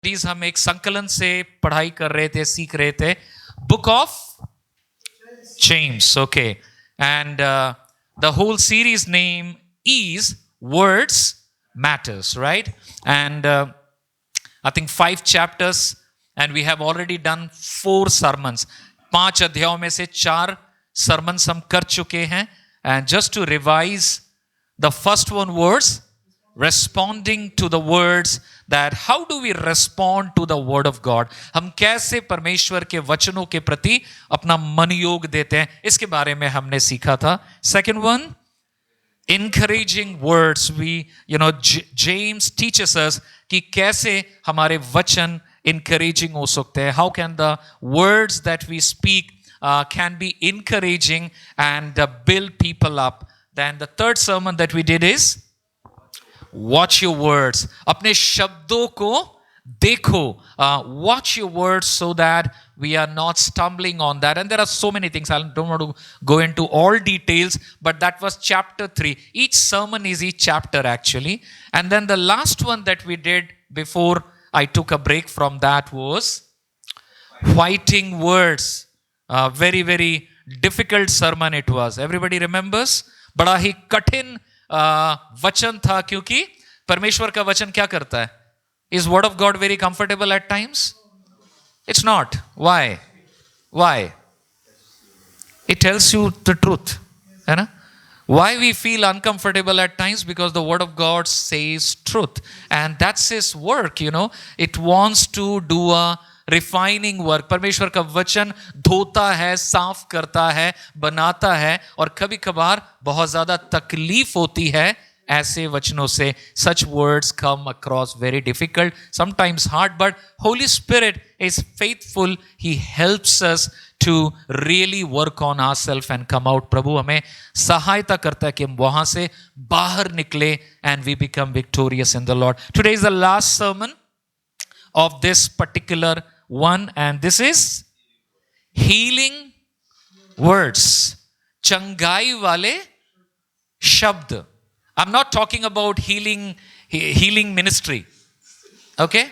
Series हम एक संकलन से पढ़ाई कर रहे थे, सीख रहे थे, book of James. Okay, and the whole series name is Words Matters, right? And I think 5 chapters, and we have already done 4 sermons. 5 अध्यायों में से 4 sermons हम कर चुके हैं. And just to revise, the first one was responding to the words, that how do we respond to the word of God? हम कैसे परमेश्वर के वचनों के प्रति अपना मन योग देते हैं, इसके बारे में हमने सीखा था. Second one, encouraging words. We, James teaches us कि कैसे हमारे वचन encouraging हो सकते हैं. How can the words that we speak can be encouraging and build people up? Then the third sermon that we did is watch your words. अपने शब्दों को देखो. Watch your words so that we are not stumbling on that. And there are so many things. I don't want to go into all details, but that was chapter 3. Each sermon is each chapter actually. And then the last one that we did before I took a break from that was fighting words. Very, very difficult sermon it was. Everybody remembers? बड़ा ही कठिन वचन था, क्योंकि परमेश्वर का वचन क्या करता है? Is word of God very comfortable at times? It's not. Why? It tells you the truth, है ना? Why we feel uncomfortable at times? Because the word of God says truth, and that's his work. It wants to do a refining work. परमेश्वर का वचन धोता है, साफ करता है, बनाता है, और कभी कभार बहुत ज्यादा तकलीफ होती है ऐसे वचनों से. Such words come across very difficult, sometimes hard, but Holy Spirit is faithful. He helps us to really work on ourselves and come out. प्रभु हमें सहायता करता है कि हम वहां से बाहर निकले and we become victorious in the Lord. Today is the last sermon of this particular one, and this is healing words. चंगाई वाले शब्द. I'm not talking about healing ministry. Okay?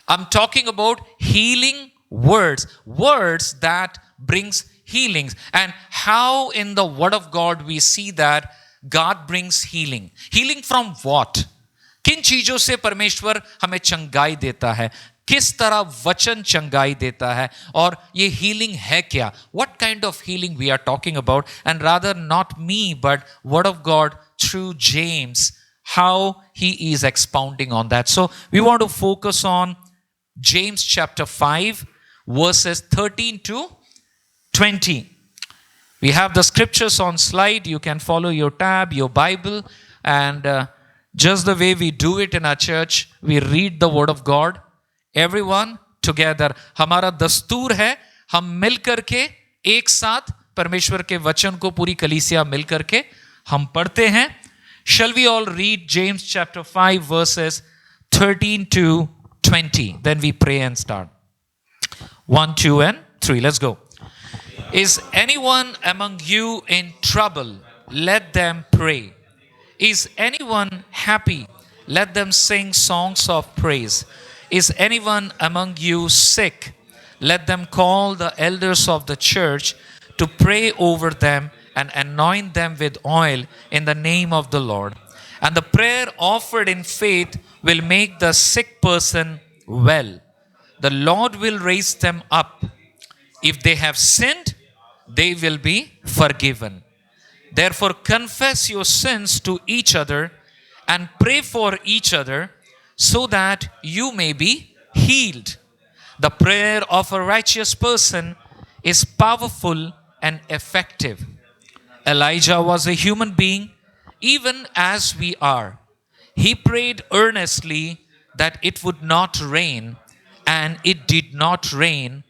I'm talking about healing words. Words that brings healings. And how in the word of God we see that God brings healing. Healing from what? किन चीजों से परमेश्वर हमें चंगाई देता है? किस तरह वचन चंगाई देता है? और ये हीलिंग है क्या? What kind of healing we are talking about? And rather not me, but word of God through James, how he is expounding on that. So we want to focus on James chapter 5 verses 13 to 20. We have the scriptures on slide. You can follow your tab, your Bible, and just the way we do it in our church, we read the word of God, everyone together. हमारा दस्तूर है, हम मिल करके एक साथ परमेश्वर के वचन को पूरी कलीसिया मिल करके हम पढ़ते हैं. Shall we all read James chapter 5 verses 13 to 20? Then we pray and start. 1, 2, and 3. Let's go. Is anyone among you in trouble? Let them pray. Is anyone happy? Let them sing songs of praise. Is anyone among you sick? Let them call the elders of the church to pray over them and anoint them with oil in the name of the Lord. And the prayer offered in faith will make the sick person well. The Lord will raise them up. If they have sinned, they will be forgiven. Therefore, confess your sins to each other and pray for each other so that you may be healed. The prayer of a righteous person is powerful and effective. Elijah was a human being, even as we are. He prayed earnestly that it would not rain, and it did not rain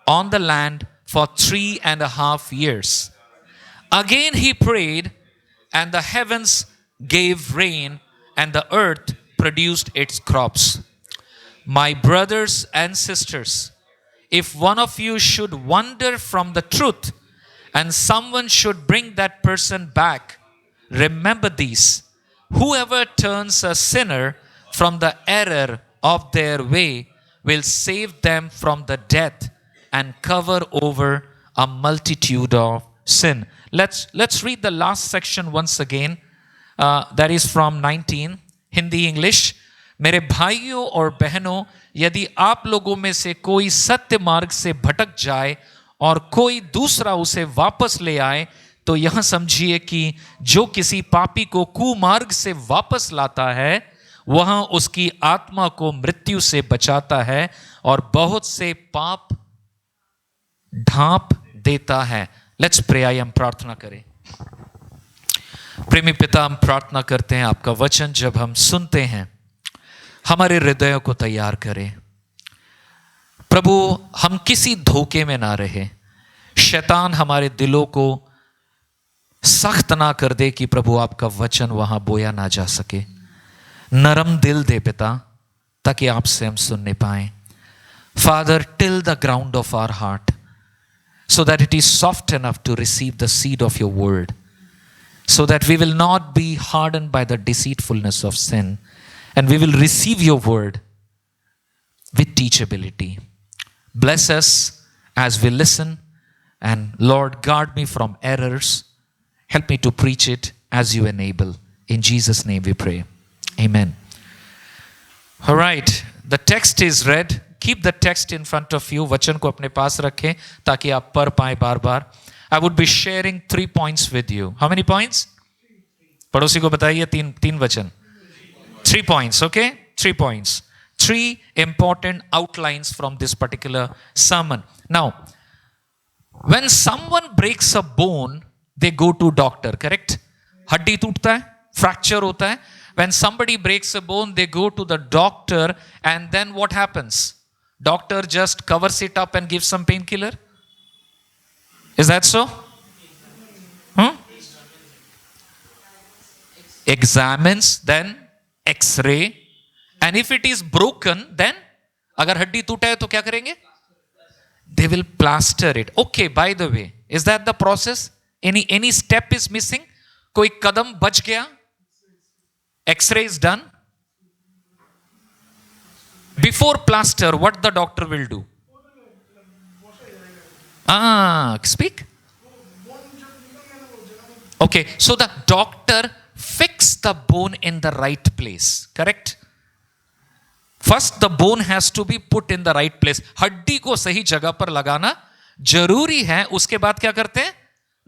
on the land for 3.5 years. Again he prayed, and the heavens gave rain, and the earth produced its crops. My brothers and sisters, if one of you should wander from the truth, and someone should bring that person back, remember these. Whoever turns a sinner from the error of their way will save them from the death and cover over a multitude of sin. Let's read the last section once again. That is from 19, Hindi English. मेरे भाइयों और बहनों, यदि आप लोगों में से कोई सत्य मार्ग से भटक जाए और कोई दूसरा उसे वापस ले आए, तो यह समझिए कि जो किसी पापी को कुमार्ग से वापस लाता है, वह उसकी आत्मा को मृत्यु से बचाता है और बहुत से पाप ढांप देता है. Let's pray. आइए हम प्रार्थना करें. प्रेमी पिता, हम प्रार्थना करते हैं आपका वचन जब हम सुनते हैं हमारे हृदयों को तैयार करें. प्रभु, हम किसी धोखे में ना रहे. शैतान हमारे दिलों को सख्त ना कर दे कि प्रभु आपका वचन वहां बोया ना जा सके. नरम दिल दे पिता, ताकि आपसे हम सुनने पाए. Father, till the ground of our heart so that it is soft enough to receive the seed of your word, so that we will not be hardened by the deceitfulness of sin, and we will receive your word with teachability. Bless us as we listen, and Lord, guard me from errors. Help me to preach it as you enable. In Jesus' name we pray. Amen. All right, the text is read. Keep the text in front of you. वचन को अपने पास रखें ताकि आप पढ़ पाए बार बार. I would be sharing 3 points with you. How many points? पड़ोसी को बताइए तीन वचन. 3 points, okay? 3 points. 3 important outlines from this particular sermon. Now, when someone breaks a bone, they go to doctor, correct? हड्डी टूटता है, fracture होता है. When somebody breaks a bone, they go to the doctor, and then what happens? Doctor just covers it up and gives some painkiller. Is that so? Examines, then X-ray, and if it is broken, then अगर हड्डी टूटा है तो क्या करेंगे? They will plaster it. Okay, by the way, is that the process? Any step is missing? कोई कदम बच गया? X-ray is done. Before plaster, what the doctor will do? Speak. Okay, so the doctor fix the bone in the right place, correct? First, the bone has to be put in the right place. हड्डी को सही जगह पर लगाना जरूरी है. उसके बाद क्या करते हैं?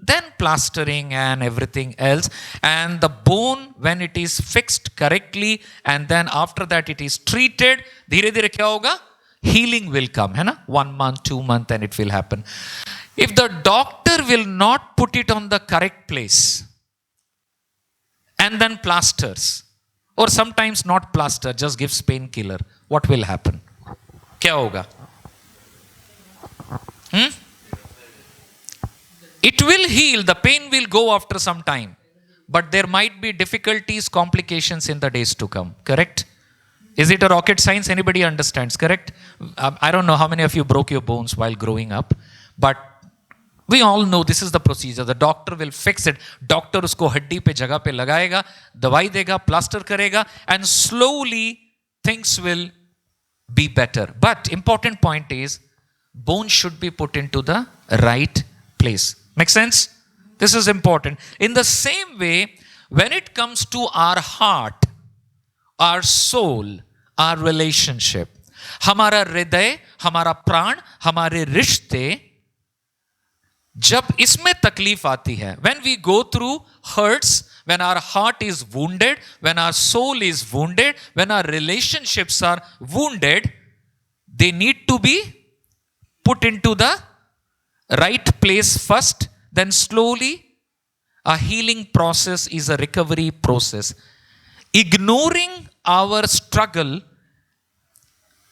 Then plastering and everything else, and the bone, when it is fixed correctly, and then after that it is treated, धीरे धीरे क्या होगा? Healing will come, है ना? 1 month, 2 months, and it will happen. If the doctor will not put it on the correct place and then plasters, or sometimes not plaster, just gives painkiller, what will happen? क्या होगा? It will heal, the pain will go after some time, but there might be difficulties, complications in the days to come, correct? Is it a rocket science? Anybody understands, correct? I don't know how many of you broke your bones while growing up, but we all know this is the procedure. The doctor will fix it. Doctor उसको हड्डी पे जगह पे लगाएगा, दवाई देगा, plaster करेगा, and slowly things will be better. But important point is, bone should be put into the right place. Make sense? This is important. In the same way, when it comes to our heart, our soul, our relationship, हमारा हृदय, हमारा प्राण, हमारे रिश्ते, जब इसमें तकलीफ आती है, when we go through hurts, when our heart is wounded, when our soul is wounded, when our relationships are wounded, they need to be put into the right place first, then slowly a healing process is a recovery process. Ignoring our struggle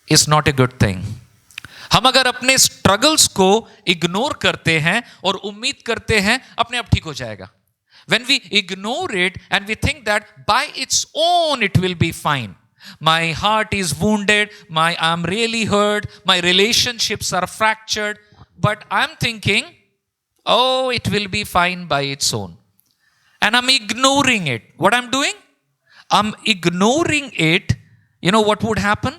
is not a good thing. हम अगर अपने struggles को ignore करते हैं और उम्मीद करते हैं अपने आप ठीक हो जाएगा, when we ignore it and we think that by its own it will be fine, my heart is wounded, I'm really hurt, my relationships are fractured, but I'm thinking, oh, it will be fine by its own, and I'm ignoring it. What I'm doing? I'm ignoring it. You know what would happen?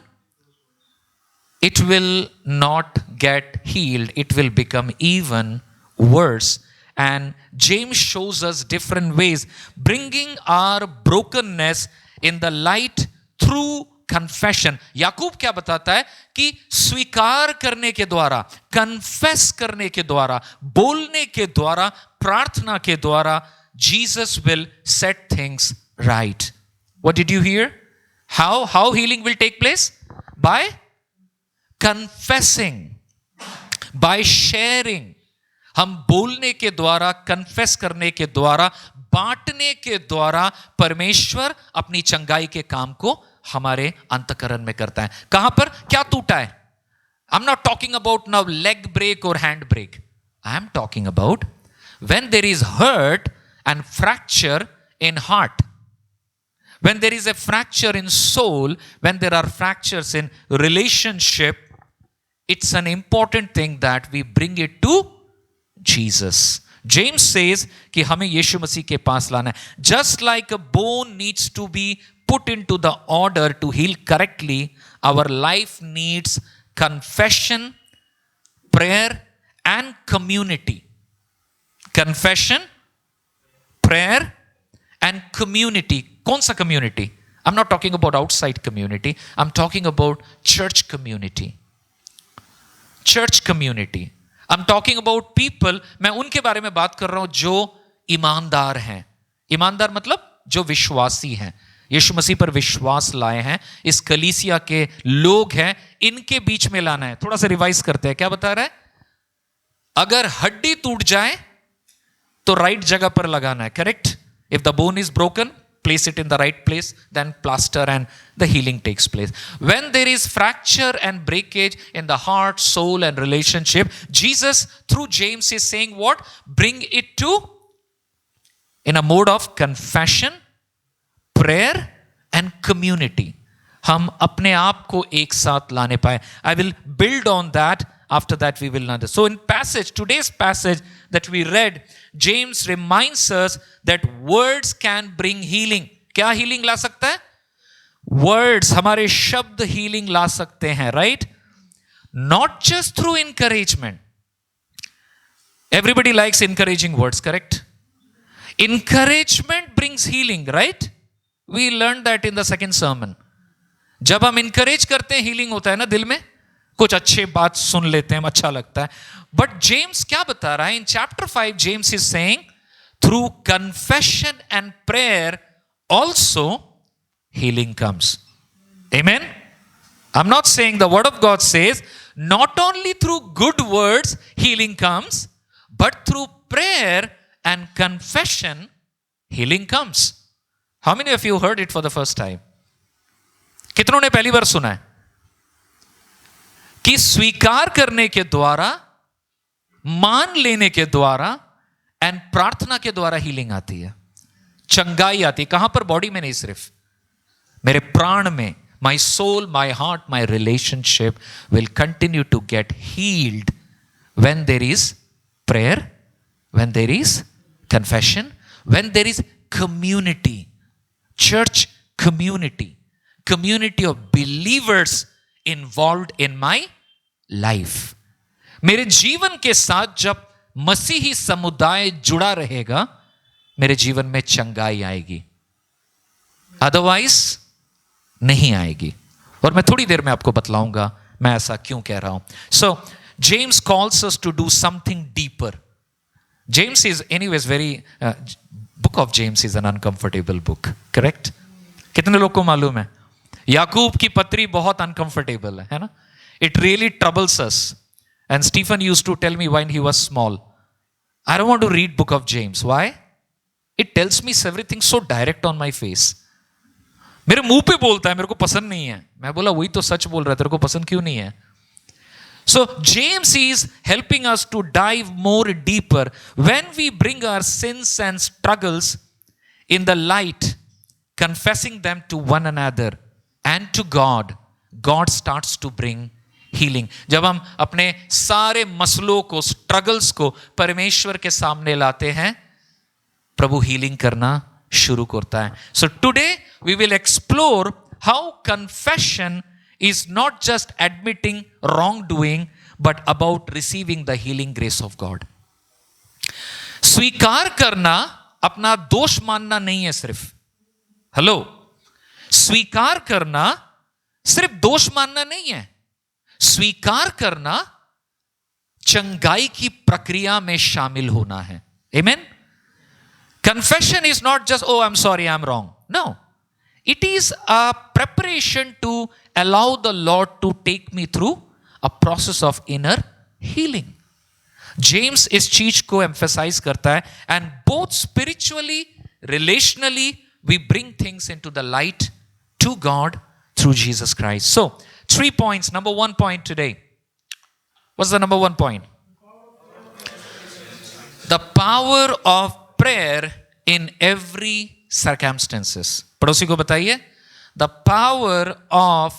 it will not get healed. It will become even worse. And James shows us different ways, bringing our brokenness in the light through confession. याकूब क्या बताता है कि स्वीकार करने के द्वारा, confess करने के द्वारा, बोलने के द्वारा, प्रार्थना के द्वारा, Jesus will set things right. What did you hear? How healing will take place? By confessing, by sharing. हम बोलने के द्वारा, कन्फेस करने के द्वारा, बांटने के द्वारा परमेश्वर अपनी चंगाई के काम को हमारे अंतःकरण में करता है. कहां पर क्या टूटा है? I'm not talking about now leg break or hand break. I am talking about when there is hurt and fracture in heart. When there is a fracture in soul, when there are fractures in relationship, it's an important thing that we bring it to Jesus. James says कि हमें यीशु मसीह के पास लाना है. Just like a bone needs to be put into the order to heal correctly, our life needs confession, prayer and community. Confession, prayer and community. कौन सा community? I'm not talking about outside community. I'm talking about church community. Church community. I'm talking about people. मैं उनके बारे में बात कर रहा हूं जो ईमानदार हैं. ईमानदार मतलब जो विश्वासी हैं, यीशु मसीह पर विश्वास लाए हैं, इस कलीसिया के लोग हैं, इनके बीच में लाना है. थोड़ा सा रिवाइज करते हैं. क्या बता रहा है? अगर हड्डी टूट जाए तो राइट जगह पर लगाना है. Correct? If the bone is broken, place it in the right place, then plaster and the healing takes place. When there is fracture and breakage in the heart, soul and relationship, Jesus through James is saying what? Bring it to in a mode of confession, prayer and community. हम अपने आप को एक साथ लाने पाए. I will build on that. After that we will learn this. So in today's passage that we read, James reminds us that words can bring healing. क्या healing ला सकता है? Words, हमारे शब्द healing ला सकते हैं, right? Not just through encouragement. Everybody likes encouraging words, correct? Encouragement brings healing, right? We learned that in the second sermon. जब हम encourage करते हैं, healing होता है ना दिल में. कुछ अच्छे बात सुन लेते हैं, अच्छा लगता है. बट जेम्स क्या बता रहा है? In chapter 5 James is saying through confession and prayer also healing comes. Amen. I am not saying, the word of God says not only through good words healing comes, but through prayer and confession healing comes. How many of you heard it for the first time? कितनों ने पहली बार सुना है कि स्वीकार करने के द्वारा, मान लेने के द्वारा एंड प्रार्थना के द्वारा हीलिंग आती है, चंगाई आती है. कहां पर? बॉडी में नहीं, सिर्फ मेरे प्राण में. My soul, my heart, my relationship will continue to get healed when there is prayer, when there is confession, when there is community, church community, community of believers involved in my life. मेरे जीवन के साथ जब मसीही समुदाय जुड़ा रहेगा, मेरे जीवन में चंगाई आएगी, अदरवाइज नहीं आएगी. और मैं थोड़ी देर में आपको बतलाऊंगा मैं ऐसा क्यों कह रहा हूं. So James calls us to do something deeper. James is anyways very, book of James is an uncomfortable book. Correct? कितने लोग को मालूम है? याकूब की पत्री बहुत अनकंफर्टेबल है ना? It really troubles us. And Stephen used to tell me when he was small, I don't want to read book of James. Why? It tells me everything so direct on my face. मेरे मुंह पे बोलता है, मेरे को पसंद नहीं है. मैं बोला वही तो सच बोल रहा है, तेरे को पसंद क्यों नहीं है? So James is helping us to dive more deeper. When we bring our sins and struggles in the light, confessing them to one another and to God, God starts to bring healing. जब हम अपने सारे मसलों को, struggles को परमेश्वर के सामने लाते हैं, प्रभु हीलिंग करना शुरू करता है. So today we will explore how confession is not just admitting wrongdoing, but about receiving the healing grace of God. स्वीकार करना अपना दोष मानना नहीं है सिर्फ. हेलो, स्वीकार करना सिर्फ दोष मानना नहीं है. स्वीकार करना चंगाई की प्रक्रिया में शामिल होना है. Amen? Confession is not just, oh, I'm sorry, I'm wrong. No. It is a preparation to allow the Lord to take me through a process of inner healing. James इस चीज को emphasize करता है, and both spiritually, relationally, we bring things into the light to God through Jesus Christ. So, 3 points. Number 1 point today. What's the number 1 point? The power of prayer in every circumstances. पड़ोसी को बताइए. The power of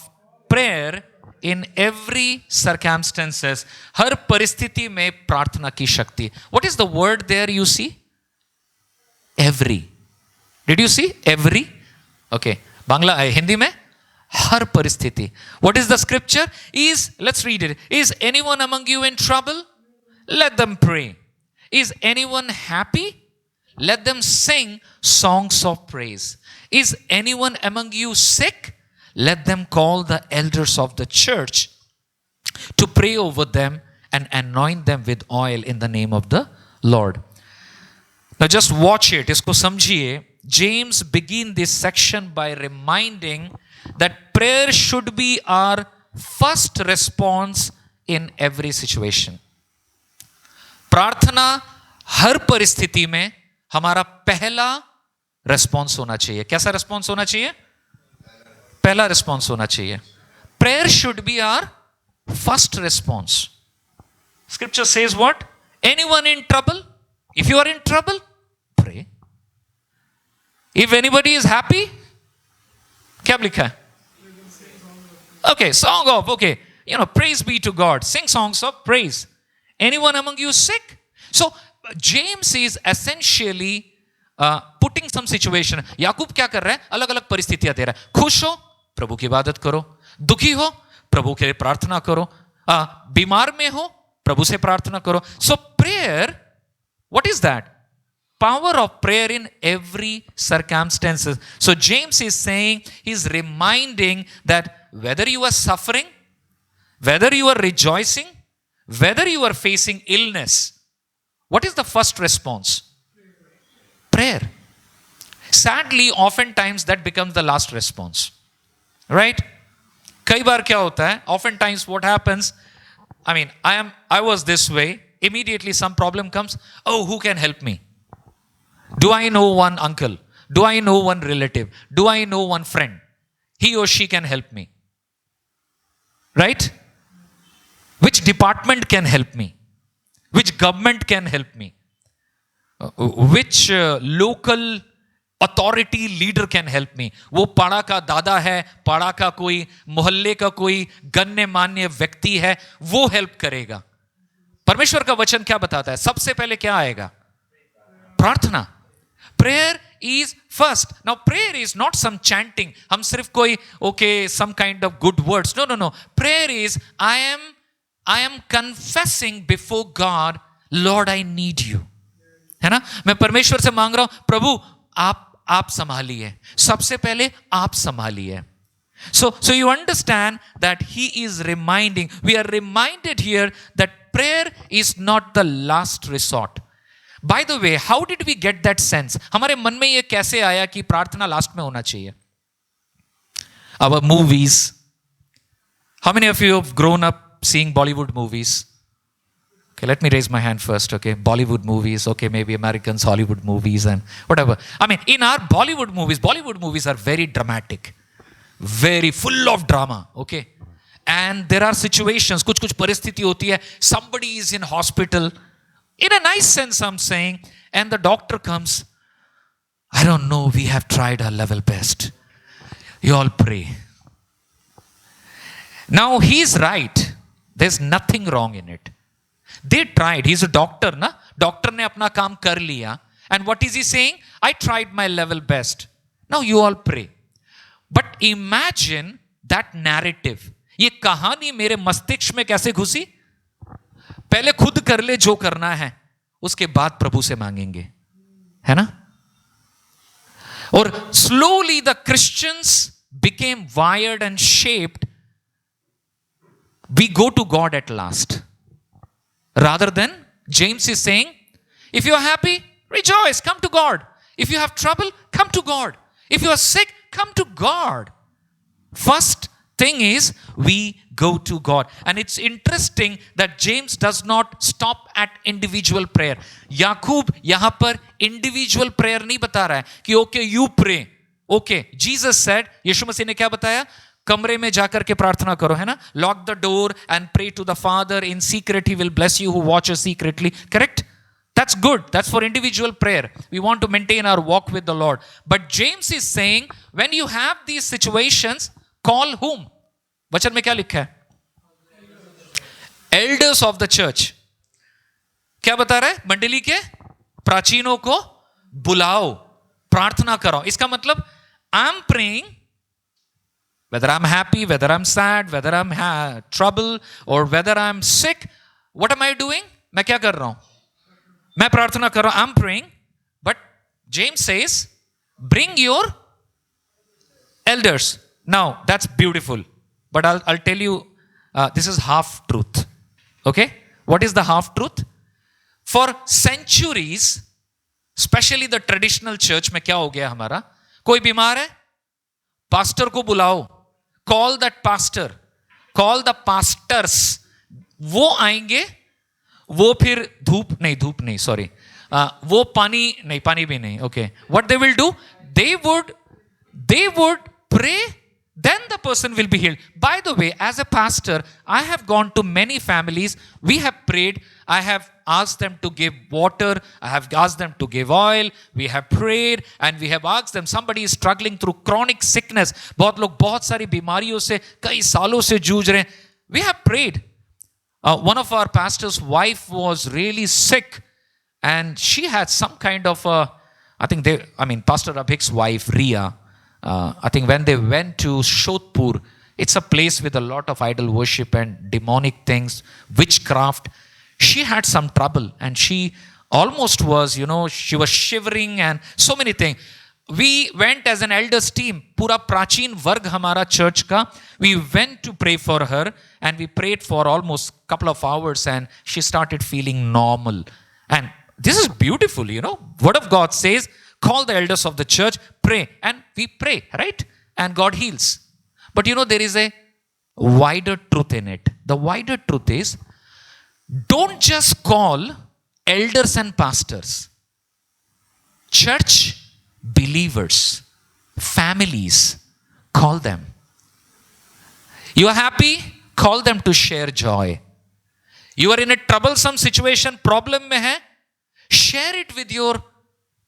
prayer in every circumstances. हर परिस्थिति में प्रार्थना की शक्ति. What is the word there you see? Every. Did you see? Every? Okay. Bangla Hindi में हर परिस्थिति. What is the scripture? Let's read it. Is anyone among you in trouble? Let them pray. Is anyone happy? Let them sing songs of praise. Is anyone among you sick? Let them call the elders of the church to pray over them and anoint them with oil in the name of the Lord. Now just watch it. इसको समझिए. James begin this section by reminding that prayer should be our first response in every situation. प्रार्थना हर परिस्थिति में हमारा पहला response होना चाहिए. कैसा रेस्पॉन्स होना चाहिए? पहला रेस्पॉन्स होना चाहिए. Prayer should be our first response. Scripture says what? Anyone in trouble? If you are in trouble, pray. If anybody is happy, क्या लिखा है? Okay, song of, okay, praise be to God. Sing songs of praise. Anyone among you sick? So, James is essentially putting some situation. याकूब क्या कर रहा है? अलग अलग परिस्थितियां दे रहा है. खुश हो, प्रभु की इबादत करो. दुखी हो, प्रभु के लिए प्रार्थना करो. बीमार में हो, प्रभु से प्रार्थना करो. So, prayer, what is that? Power of prayer in every circumstances. So James is saying, he's reminding that whether you are suffering, whether you are rejoicing, whether you are facing illness, what is the first response? Prayer. Sadly, oftentimes that becomes the last response. Right? कई बार क्या होता है? Oftentimes what happens, I was this way, immediately some problem comes, oh, who can help me? Do I know one uncle? Do I know one relative? Do I know one friend? He or she can help me. Right? Which department can help me? Which government can help me? Which local authority leader can help me? वो पाड़ा का दादा है, पाड़ा का कोई मोहल्ले का कोई गण्यमान्य व्यक्ति है, वो हेल्प करेगा. परमेश्वर का वचन क्या बताता है? सबसे पहले क्या आएगा? प्रार्थना. Prayer is first. Now prayer is not some chanting. हम सिर्फ कोई some kind of good words. No. Prayer is I am confessing before God, Lord, I need you. है ना? मैं परमेश्वर से मांग रहा हूं, प्रभु आप संभालिए. सबसे पहले आप संभालिए. So you understand that he is reminding, we are reminded here that prayer is not the last resort. By the way, how did we get that sense? हमारे मन में ये कैसे आया कि प्रार्थना लास्ट में होना चाहिए? Our movies. How many of you have grown up seeing Bollywood movies? Okay, let me raise my hand first. Okay, Bollywood movies. Okay, maybe Americans, Hollywood movies and whatever. In our Bollywood movies are very dramatic, very full of drama. Okay, and there are situations. कुछ परिस्थिति होती है. Somebody is in hospital. In a nice sense, I'm saying, and the doctor comes, I don't know, we have tried our level best. You all pray. Now, he's right. There's nothing wrong in it. They tried. He's a doctor, na? Doctor ne apna kaam kar liya. And what is he saying? I tried my level best. Now, you all pray. But imagine that narrative, ये कहानी मेरे मस्तिष्क में कैसे घुसी? पहले खुद कर ले जो करना है, उसके बाद प्रभु से मांगेंगे, है ना? और slowly the Christians became wired and shaped, we go to God at last, rather than James is saying, if you are happy, rejoice, come to God. If you have trouble, come to God. If you are sick, come to God. First thing is we go to God. And it's interesting that James does not stop at individual prayer. याकूब यहां पर individual prayer नहीं बता रहा है कि okay you pray. Okay, Jesus said, यीशु मसीह ने क्या बताया? कमरे में जाकर के प्रार्थना करो, है ना? Lock the door and pray to the Father in secret, he will bless you who watches secretly. Correct? That's good. That's for individual prayer. We want to maintain our walk with the Lord. But James is saying, when you have these situations, call whom? वचन में क्या लिखा है? Elders of the church. क्या बता रहा है? मंडली के प्राचीनों को बुलाओ, प्रार्थना करो. इसका मतलब I'm praying, whether I'm happy, whether I'm sad, whether I'm trouble, or whether I'm sick, what am I doing? मैं क्या कर रहा हूं? मैं प्रार्थना कर रहा हूं. I'm praying, but James says, bring your elders. Now, that's beautiful. But I'll tell you, this is half truth. Okay? What is the half truth? For centuries, especially the traditional church में क्या हो गया हमारा? कोई बीमार है? Pastor को बुलाओ. Call that pastor. Call the pastors. वो आएंगे, वो फिर धूप नहीं, सॉरी, वो पानी भी नहीं. Okay. What they will do? They would pray, then the person will be healed. By the way, as a pastor, I have gone to many families. We have prayed. I have asked them to give water. I have asked them to give oil. We have prayed and we have asked them. Somebody is struggling through chronic sickness. बहुत लोग बहुत सारी बीमारियों से कई सालों से जूझ रहे हैं. We have prayed. One of our pastor's wife was really sick and she had some kind of Pastor Abhik's wife, Ria, I think when they went to Shodhpur, it's a place with a lot of idol worship and demonic things, witchcraft. She had some trouble and she almost was, she was shivering and so many things. We went as an elders team, पूरा प्राचीन वर्ग हमारा church का, we went to pray for her and we prayed for almost a couple of hours and she started feeling normal. And this is beautiful, Word of God says, call the elders of the church, pray, and we pray, right? And God heals. But there is a wider truth in it. The wider truth is, don't just call elders and pastors. Church believers, families, call them. You are happy? Call them to share joy. You are in a troublesome situation, problem में है, share it with your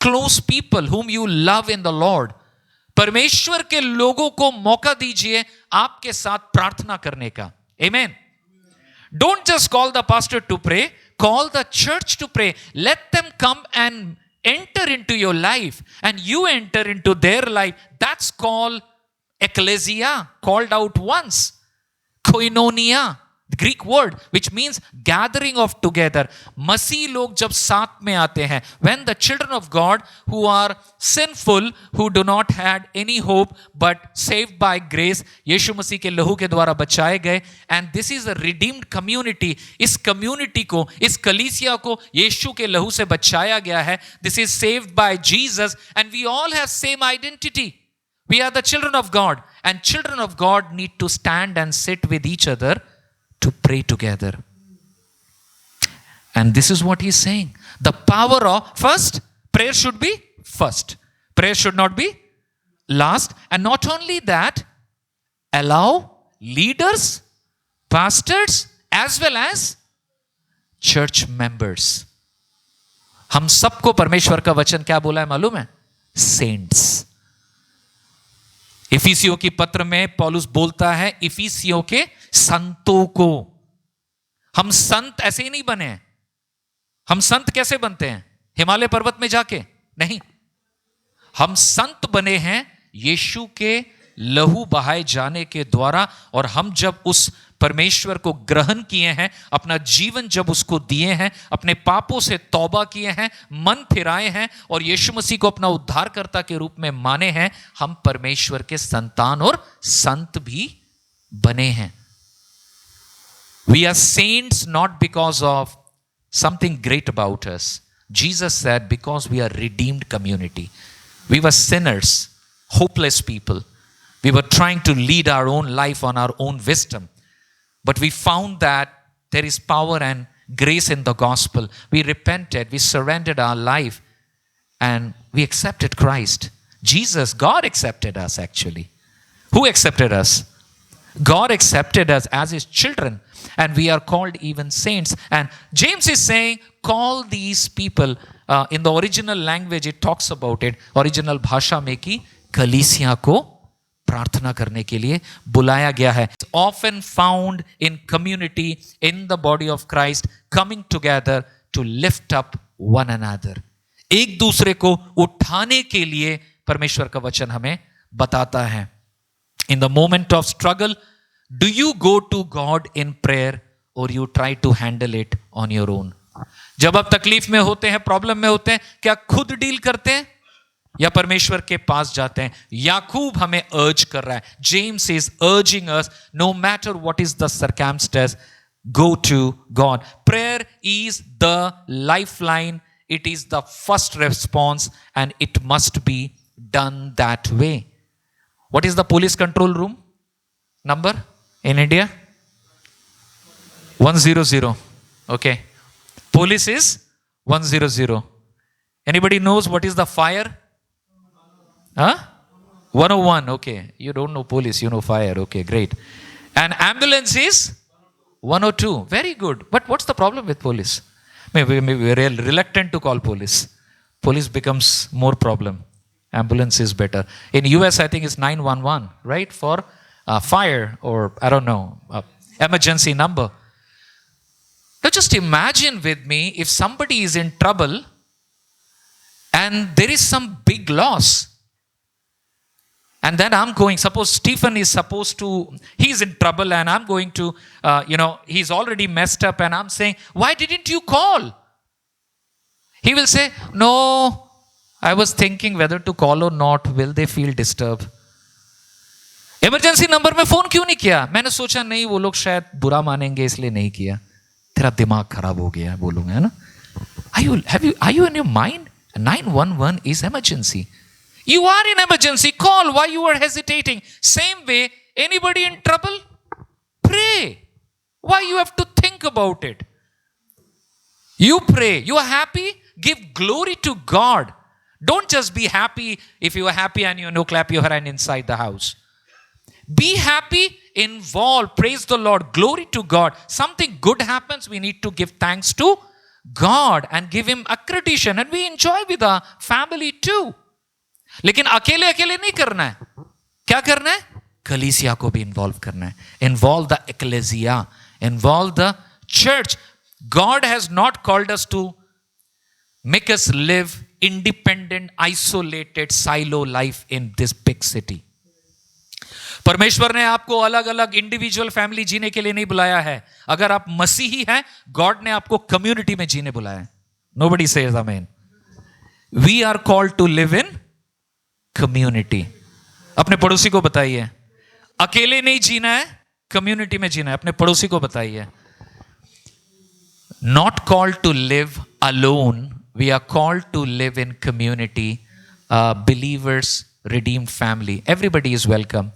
close people whom you love in the Lord. परमेश्वर के लोगों को मौका दीजिए आपके साथ प्रार्थना करने का. Amen. Don't just call the pastor to pray, call the church to pray. Let them come and enter into your life and you enter into their life. That's called ecclesia, called out once. Koinonia, the Greek word, which means gathering of together. मसीह लोग जब साथ में आते हैं, when the children of God who are sinful, who do not had any hope but saved by grace, यीशु मसीह के लहू के द्वारा बचाए गए, and this is a redeemed community. इस community को, इस कलीसिया को यीशु के लहू से बचाया गया है. This is saved by Jesus and we all have same identity. We are the children of God and children of God need to stand and sit with each other to pray together. And this is what he's saying. The power of, first, prayer should be first. Prayer should not be last. And not only that, allow leaders, pastors, as well as church members. हम सबको परमेश्वर का वचन क्या बोला है मालूम है? Saints. इफिसियों की पत्र में पौलुस बोलता है इफिसियों के संतों को. हम संत ऐसे ही नहीं बने हैं. हम संत कैसे बनते हैं? हिमालय पर्वत में जाके नहीं. हम संत बने हैं यीशु के लहू बहाए जाने के द्वारा, और हम जब उस परमेश्वर को ग्रहण किए हैं, अपना जीवन जब उसको दिए हैं, अपने पापों से तौबा किए हैं, मन फिराए हैं और यीशु मसीह को अपना उद्धारकर्ता के रूप में माने हैं, हम परमेश्वर के संतान और संत भी बने हैं. We are saints not because of something great about us. Jesus said, because we are redeemed community. We were sinners, hopeless people. We were trying to lead our own life on our own wisdom. But we found that there is power and grace in the gospel. We repented, we surrendered our life, and we accepted Christ. Jesus, God accepted us actually. Who accepted us? God accepted us as his children, and we are called even saints. And James is saying, call these people, in the original language it talks about it, original भाषा में कि कलीसिया को प्रार्थना करने के लिए बुलाया गया है. It's often found in community, in the body of Christ, coming together to lift up one another. एक दूसरे को उठाने के लिए परमेश्वर का वचन हमें बताता है. In the moment of struggle, do you go to God in prayer or you try to handle it on your own? जब आप तकलीफ में होते हैं, प्रॉब्लम में होते हैं, क्या खुद डील करते हैं या परमेश्वर के पास जाते हैं? याकूब हमें अर्ज कर रहा है. James is urging us, no matter what is the circumstance, go to God. Prayer is the lifeline. It is the first response and it must be done that way. What is the police control room number in India? 100. Okay. Police is 100. Anybody knows what is the fire? Huh? 101. Okay. You don't know police, you know fire. Okay, great. And ambulance is 102. Very good. But what's the problem with police? Maybe we're reluctant to call police. Police becomes more problem. Ambulance is better. In US, I think it's 911, right? For fire or, I don't know, emergency number. Now just imagine with me if somebody is in trouble and there is some big loss. And then I'm going, suppose Stephen is supposed to, he's in trouble and I'm going to, he's already messed up and I'm saying, why didn't you call? He will say, no, I was thinking whether to call or not. Will they feel disturbed? Emergency number में phone क्यों नहीं किया? मैंने सोचा नहीं वो लोग शायद बुरा मानेंगे इसलिए नहीं किया. तेरा दिमाग खराब हो गया बोलूंगा, है ना? Are you in your mind? 911 is emergency. You are in emergency. Call. Why you are hesitating? Same way, anybody in trouble? Pray. Why you have to think about it? You pray. You are happy? Give glory to God. Don't just be happy. If you are happy and clap your hand inside the house. Be happy, involve, praise the Lord, glory to God. Something good happens, we need to give thanks to God and give Him accreditation, and we enjoy with our family too. लेकिन अकेले अकेले नहीं करना है. क्या करना है? कलीसिया को भी इन्वॉल्व करना है. Involve the ecclesia, involve the church. God has not called us to make us live independent, isolated, silo life in this big city. परमेश्वर ने आपको अलग अलग इंडिविजुअल फैमिली जीने के लिए नहीं बुलाया है. अगर आप मसीही हैं, गॉड ने आपको कम्युनिटी में जीने बुलाया है. Nobody says amen. We are called to live in community. अपने पड़ोसी को बताइए, अकेले नहीं जीना है, कम्युनिटी में जीना है. अपने पड़ोसी को बताइए. Not called to live alone. We are called to live in community. Believers, redeemed family. Everybody is welcome.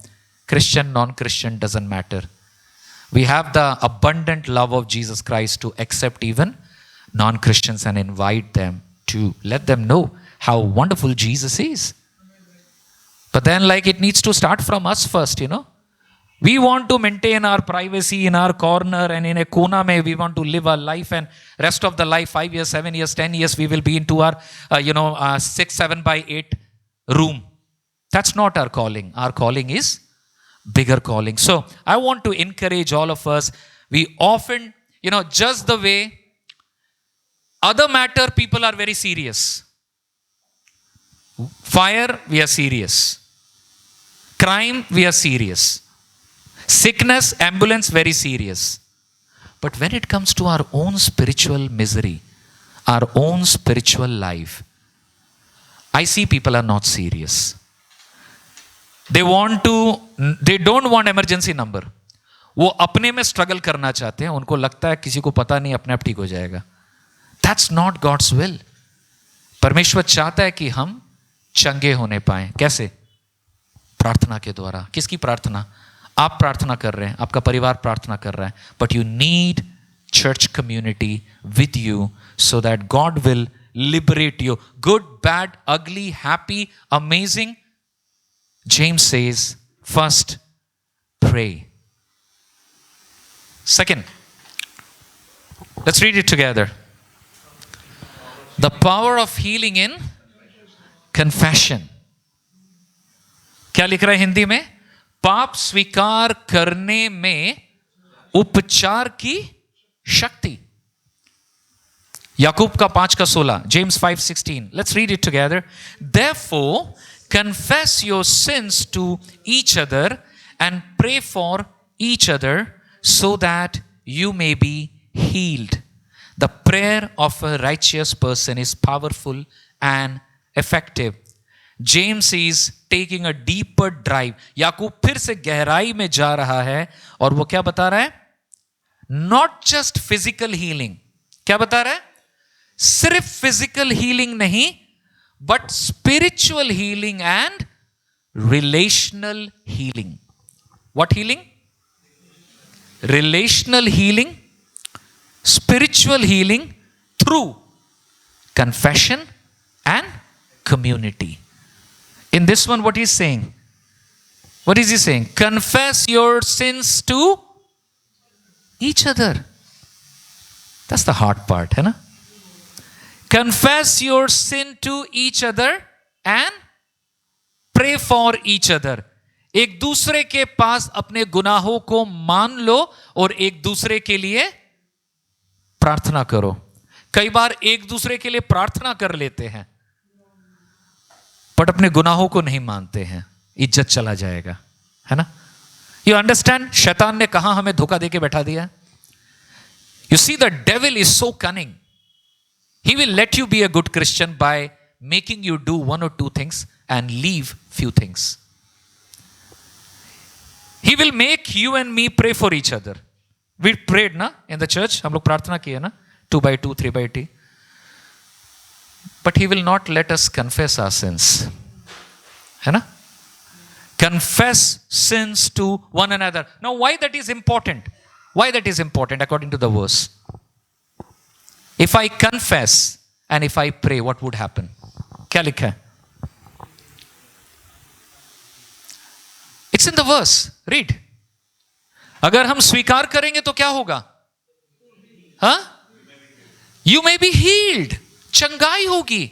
Christian, non-Christian, doesn't matter. We have the abundant love of Jesus Christ to accept even non-Christians and invite them to let them know how wonderful Jesus is. But then it needs to start from us first, We want to maintain our privacy in our corner and in a corner mein we want to live our life, and rest of the life, 5 years, 7 years, 10 years, we will be into our 6, 7 by 8 room. That's not our calling. Our calling is bigger calling. So I want to encourage all of us. We often, just the way other matter, people are very serious. Fire, we are serious. Crime, we are serious. Sickness, ambulance, very serious. But when it comes to our own spiritual misery, our own spiritual life, I see people are not serious. They don't want emergency number. वो अपने में struggle करना चाहते हैं, उनको लगता है किसी को पता नहीं, अपने आप ठीक हो जाएगा. That's not God's will. परमेश्वर चाहता है कि हम चंगे होने पाए. कैसे? प्रार्थना के द्वारा. किसकी प्रार्थना? आप प्रार्थना कर रहे हैं, आपका परिवार प्रार्थना कर रहा है, but you need church community with you so that God will liberate you. Good, bad, ugly, happy, amazing. James says, first, pray. Second, let's read it together. The power of healing in confession. क्या लिख रहा है हिंदी में? पाप स्वीकार करने में उपचार की शक्ति. याकूब का 5:16, James 5:16. Let's read it together. Therefore, confess your sins to each other and pray for each other so that you may be healed. The prayer of a righteous person is powerful and effective. James is taking a deeper drive. याकूब फिर से गहराई में जा रहा है और वो क्या बता रहा है? Not just physical healing. क्या बता रहा है? सिर्फ फिजिकल हीलिंग नहीं, but spiritual healing and relational healing. What healing? Relational healing, spiritual healing through confession and community. In this one, what he's saying? What is he saying? Confess your sins to each other. That's the hard part, है ना? Confess your sin to each other and pray for each other. एक दूसरे के पास अपने गुनाहों को मान लो और एक दूसरे के लिए प्रार्थना करो. कई बार एक दूसरे के लिए प्रार्थना कर लेते हैं, बट अपने गुनाहों को नहीं मानते हैं. इज्जत चला जाएगा, है ना? You understand? शैतान ने कहां हमें धोखा देके बैठा दिया. You see, the devil is so cunning. He will let you be a good Christian by making you do one or two things and leave few things. He will make you and me pray for each other. We prayed na in the church. हम लोग प्रार्थना किए ना, 2x2, 3x3. But he will not let us confess our sins. है ना? Confess sins to one another. Now, why that is important? Why that is important according to the verse? If I confess and if I pray, what would happen? क्या लिखा है? It's in the verse. Read. अगर हम स्वीकार करेंगे तो क्या होगा? हाँ? You may be healed. चंगाई होगी.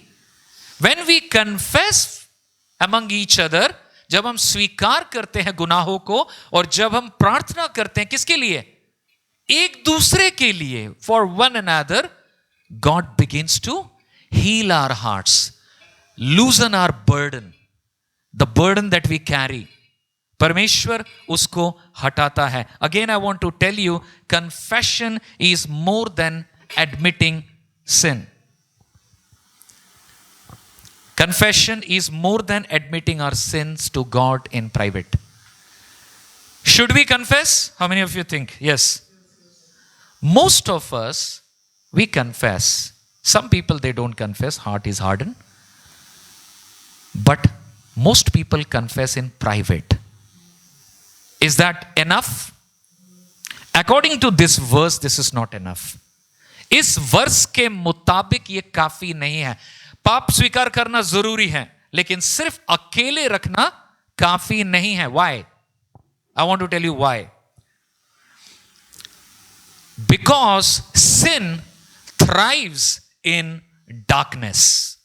When we confess among each other, जब हम स्वीकार करते हैं गुनाहों को और जब हम प्रार्थना करते हैं, किसके लिए? एक दूसरे के लिए. For one another, God begins to heal our hearts, loosen our burden, the burden that we carry. परमेश्वर उसको हटाता है. Again, I want to tell you, confession is more than admitting sin. Confession is more than admitting our sins to God in private. Should we confess? How many of you think? Yes. Most of us, we confess. Some people, they don't confess. Heart is hardened. But most people confess in private. Is that enough? According to this verse, this is not enough. इस वर्ष के मुताबिक ये काफी नहीं है. पाप स्वीकार करना जरूरी है, लेकिन सिर्फ अकेले रखना काफी नहीं है. Why? I want to tell you why. Because sin thrives in darkness.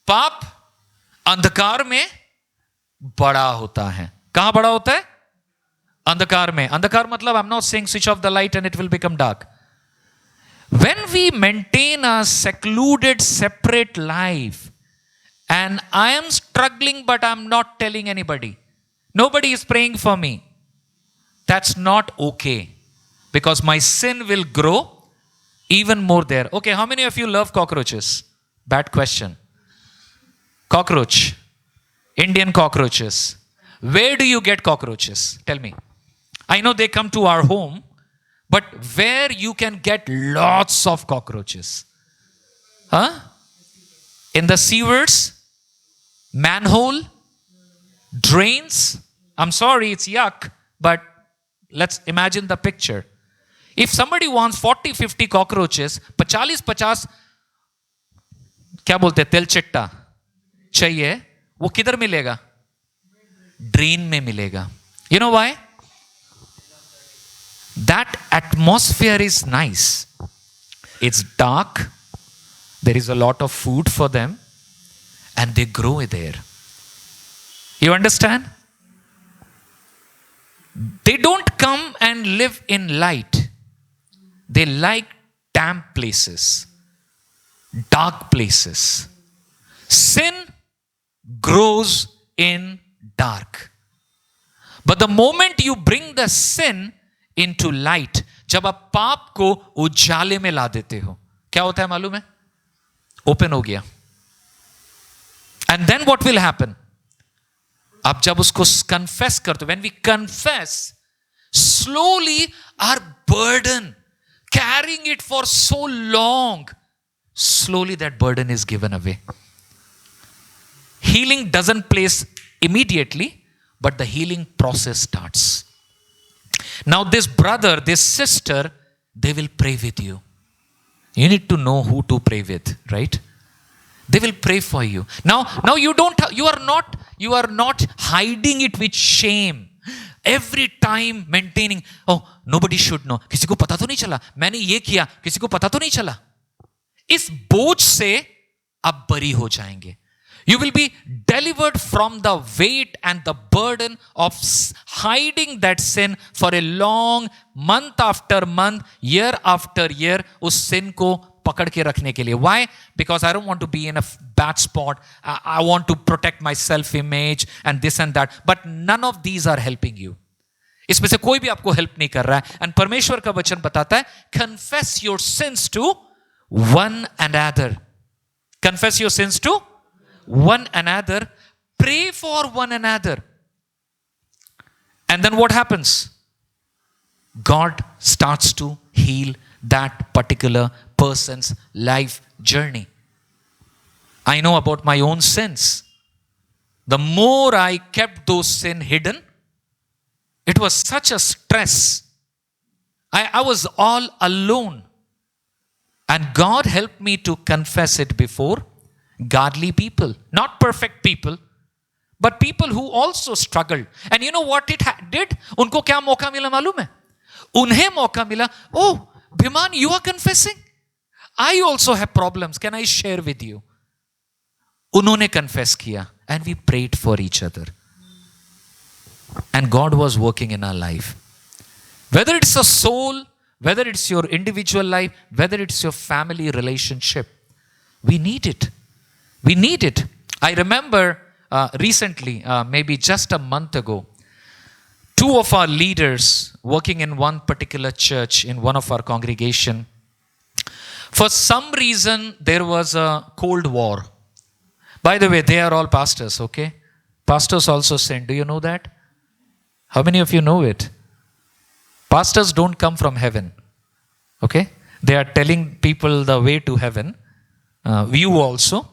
पाप अंधकार में बड़ा होता है. कहां बड़ा होता है? अंधकार में. अंधकार मतलब, I'm not saying switch off the light and it will become dark. When we maintain a secluded, separate life, and I am struggling but I'm not telling anybody, Nobody is praying for me. That's not okay. Because my sin will grow even more there. Okay, how many of you love cockroaches? Bad question. Cockroach. Indian cockroaches. Where do you get cockroaches? Tell me. I know they come to our home, but where you can get lots of cockroaches? Huh? In the sewers? Manhole? Drains? I'm sorry, it's yuck, but let's imagine the picture. If somebody wants 40-50 cockroaches, 40-50 क्या बोलते हैं तेलचिट्टा चाहिए, वो किधर मिलेगा? Drain में मिलेगा. You know why? That atmosphere is nice. It's dark. There is a lot of food for them, and they grow there. You understand? They don't come and live in light. They like damp places, dark places. Sin grows in dark. But the moment you bring the sin into light, जब आप पाप को उजाले में ला देते हो, क्या होता है मालूम है? ओपन हो गया. And then what will happen? आप जब उसको confess करते हो, when we confess, slowly our burden, carrying it for so long, slowly that burden is given away. Healing doesn't place immediately, but the healing process starts. Now this brother, this sister, they will pray with you. You need to know who to pray with, right? They will pray for you. Now you are not hiding it with shame. Every time maintaining, oh, nobody should know. किसी को पता तो नहीं चला, मैंने ये किया, किसी को पता तो नहीं चला. इस बोझ से आप बरी हो जाएंगे. You will be delivered from the weight and the burden of hiding that sin for a long month after month, year after year, उस sin को पकड़ के रखने के लिए. Why? Because I don't want to be in a bad spot. I want to protect my self-image and this and that. But none of these are helping you. इसमें से कोई भी आपको हेल्प नहीं कर रहा है. And परमेश्वर का वचन बताता है, confess your sins to one another. Confess your sins to one another. Pray for one another. And then what happens? God starts to heal that particular person's life journey. I know about my own sins. The more I kept those sins hidden, it was such a stress. I was all alone. And God helped me to confess it before godly people. Not perfect people, but people who also struggled. And you know what it did? उनको क्या मौका मिला मालूम है? उन्हें मौका मिला, oh, Bhiman, you are confessing? I also have problems. Can I share with you? उन्होंने confess किया. And we prayed for each other. And God was working in our life. Whether it's a soul, whether it's your individual life, whether it's your family relationship, we need it. We need it. I remember recently, maybe just a month ago, two of our leaders working in one particular church in one of our congregation, for some reason there was a cold war. By the way, they are all pastors, okay? Pastors also sin. Do you know that? How many of you know it? Pastors don't come from heaven, okay? They are telling people the way to heaven. You also.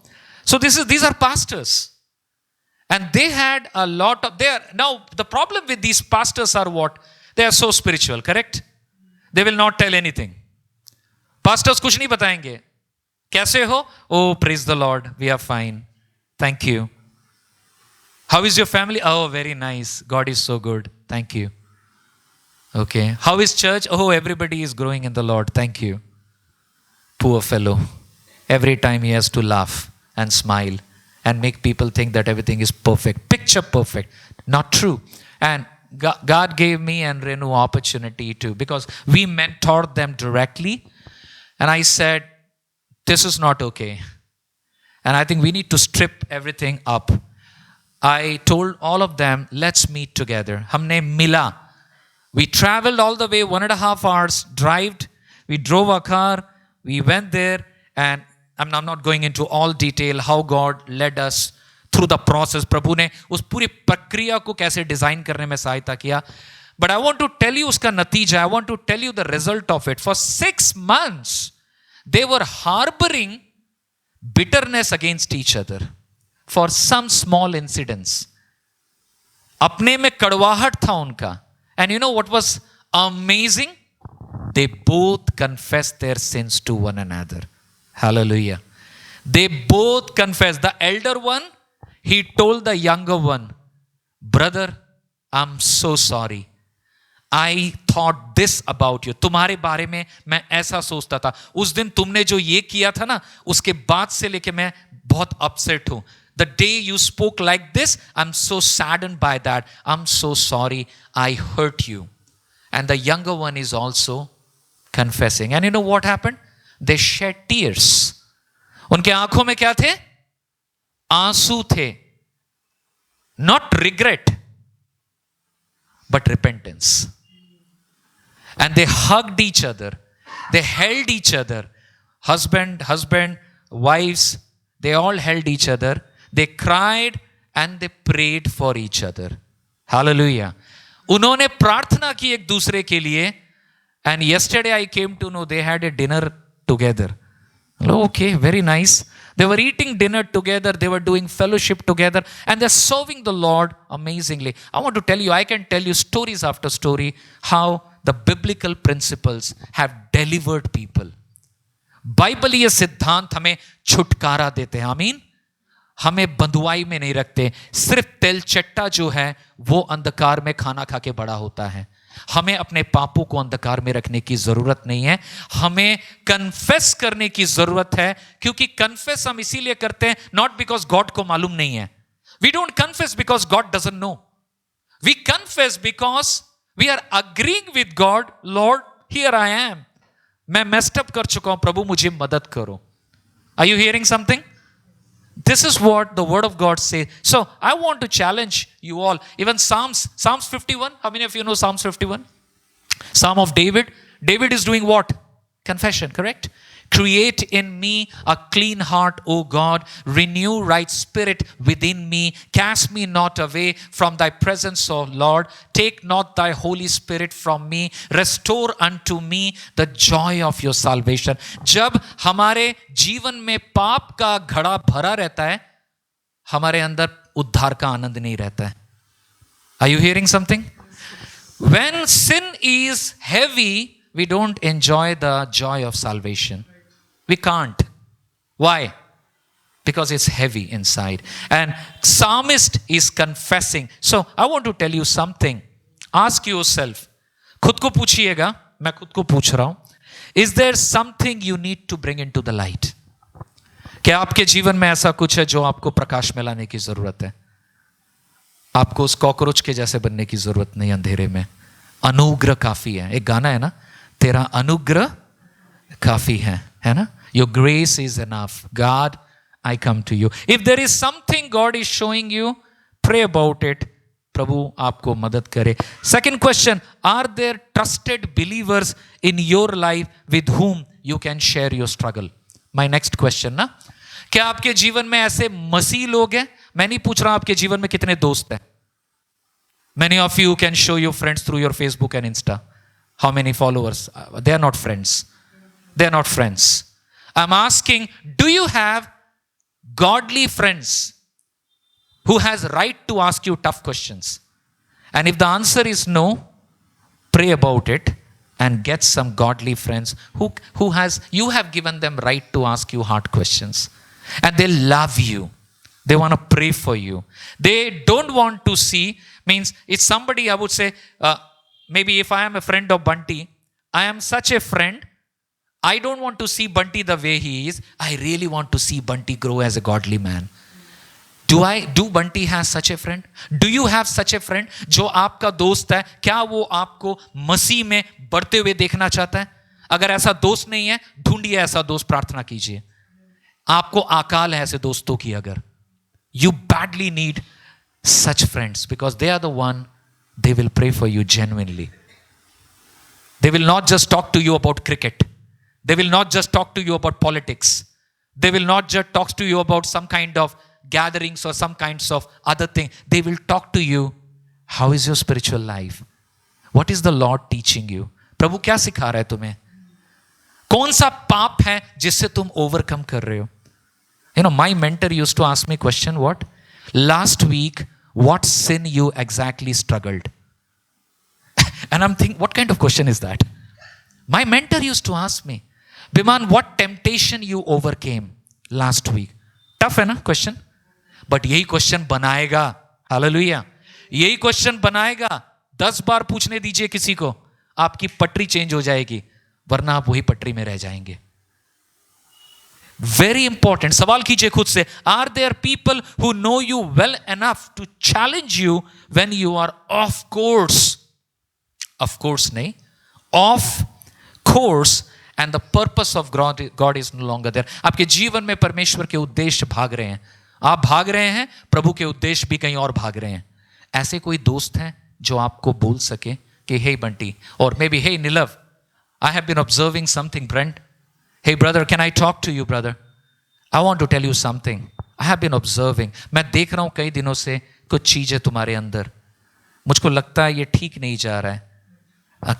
So these are pastors. And they had a lot of, now the problem with these pastors are what? They are so spiritual, correct? They will not tell anything. Pastors kuch nahi batayenge. Kaise ho? Oh, praise the Lord. We are fine. Thank you. How is your family? Oh, very nice. God is so good. Thank you. Okay. How is church? Oh, everybody is growing in the Lord. Thank you. Poor fellow. Every time he has to laugh and smile and make people think that everything is perfect. Picture perfect. Not true. And God gave me and Renu opportunity to, because we mentored them directly. And I said, this is not okay. And I think we need to strip everything up. I told all of them, let's meet together. हमने मिला. We traveled all the way 1.5 hours, we drove a car, we went there, and I'm not going into all detail how God led us through the process. प्रभु ने उस पूरी प्रक्रिया को कैसे design करने में सहायता किया. But I want to tell you उसका नतीजा, I want to tell you the result of it. For 6 months, they were harboring bitterness against each other for some small incidents. अपने में कड़वाहट था उनका. And you know what was amazing? They both confessed their sins to one another. Hallelujah. They both confessed. The elder one, he told the younger one, brother, I'm so sorry. I thought this about you. तुम्हारे बारे में मैं ऐसा सोचता था. उस दिन तुमने जो ये किया था ना, उसके बाद से लेके मैं बहुत upset हूं. The day you spoke like this, I'm so saddened by that. I'm so sorry. I hurt you. And the younger one is also confessing. And you know what happened? They shed tears. उनके आंखों में क्या थे? आंसू थे. Not regret, but repentance. And they hugged each other. They held each other. Husband, wives, they all held each other. They cried and they prayed for each other. Hallelujah. उन्होंने प्रार्थना की एक दूसरे के लिए. And yesterday I came to know they had a dinner together. Okay, very nice. They were eating dinner together. They were doing fellowship together. And they're serving the Lord amazingly. I want to tell you, I can tell you stories after story how the biblical principles have delivered people. Bible ये सिद्धांत हमें छुटकारा देते हैं. आमीन. हमें बंधुआई में नहीं रखते. सिर्फ तेलचट्टा जो है वो अंधकार में खाना खा के बड़ा होता है. हमें अपने पापों को अंधकार में रखने की जरूरत नहीं है. हमें कन्फेस करने की जरूरत है. क्योंकि कन्फेस हम इसीलिए करते हैं, नॉट बिकॉज गॉड को मालूम नहीं है. We don't confess because God doesn't know. We confess because we are agreeing with God. Lord, here I am. मैं मेस्ड अप कर चुका हूं, प्रभु मुझे मदद करो. Are you hearing something? This is what the word of God says. So I want to challenge you all. Even Psalms 51. How many of you know Psalms 51? Psalm of David. David is doing what? Confession, correct? Create in me a clean heart, O God. Renew right spirit within me. Cast me not away from thy presence, O Lord. Take not thy Holy Spirit from me. Restore unto me the joy of your salvation. जब हमारे जीवन में पाप का घड़ा भरा रहता है, हमारे अंदर उद्धार का आनंद नहीं रहता है. Are you hearing something? When sin is heavy, we don't enjoy the joy of salvation. We can't. Why? Because it's heavy inside. And psalmist is confessing. So I want to tell you something. Ask yourself. खुद को पूछिएगा. मैं खुद को पूछ रहा हूं. Is there something you need to bring into the light? क्या आपके जीवन में ऐसा कुछ है जो आपको प्रकाश में लाने की जरूरत है? आपको उस कॉकरोच के जैसे बनने की जरूरत नहीं अंधेरे में. अनुग्रह काफी है. एक गाना है ना, तेरा अनुग्रह काफी है ना? Your grace is enough. God, I come to you. If there is something God is showing you, pray about it. प्रभु आपको मदद करे. Second question, are there trusted believers in your life with whom you can share your struggle? My next question ना, क्या आपके जीवन में ऐसे मसीह लोग हैं? मैं नहीं पूछ रहा आपके जीवन में कितने दोस्त हैं. Many of you can show your friends through your Facebook and Insta. How many followers? They are not friends. They are not friends. I'm asking, do you have godly friends who has right to ask you tough questions? And if the answer is no, pray about it and get some godly friends who has, you have given them right to ask you hard questions. And they love you. They want to pray for you. They don't want to see, means it's somebody, I would say, maybe if I am a friend of Bunty, I am such a friend, I don't want to see Bunty the way he is. I really want to see Bunty grow as a godly man. Do Bunty has such a friend? Do you have such a friend? जो आपका दोस्त है, क्या वो आपको मसीह में बढ़ते हुए देखना चाहता है? अगर ऐसा दोस्त नहीं है, ढूंढिए ऐसा दोस्त, प्रार्थना कीजिए. आपको अकाल है ऐसे दोस्तों की. अगर you badly need such friends, because they are the one, they will pray for you genuinely. They will not just talk to you about cricket. They will not just talk to you about politics. They will not just talk to you about some kind of gatherings or some kinds of other thing. They will talk to you, how is your spiritual life? What is the Lord teaching you? प्रभु क्या सिखा रहा है तुम्हें? कौन सा पाप है जिससे तुम ओवरकम कर रहे हो? You know, my mentor used to ask me question, what? Last week, what sin you exactly struggled? And I'm thinking, what kind of question is that? My mentor used to ask me, Biman, what temptation you overcame last week? Tough है ना question? But यही question बनाएगा, hallelujah, यही question बनाएगा. 10 बार पूछने दीजिए किसी को, आपकी पटरी चेंज हो जाएगी, वरना आप वही पटरी में रह जाएंगे. Very important. सवाल कीजिए खुद से, are there people who know you well enough to challenge you when you are off course? Of course नहीं, off course, and the purpose of God is no longer there. आपके जीवन में परमेश्वर के उद्देश्य भाग रहे हैं, आप भाग रहे हैं, प्रभु के उद्देश्य भी कहीं और भाग रहे हैं. ऐसे कोई दोस्त हैं जो आपको बोल सके कि हे बंटी, और maybe hey Neelav, I have been observing something, Brent. Hey brother, can I talk to you, brother? I want to tell you something. I have been observing. मैं देख रहा हूं कई दिनों से कुछ चीजें तुम्हारे अंदर, मुझको लगता है ये ठीक नहीं जा रहा है.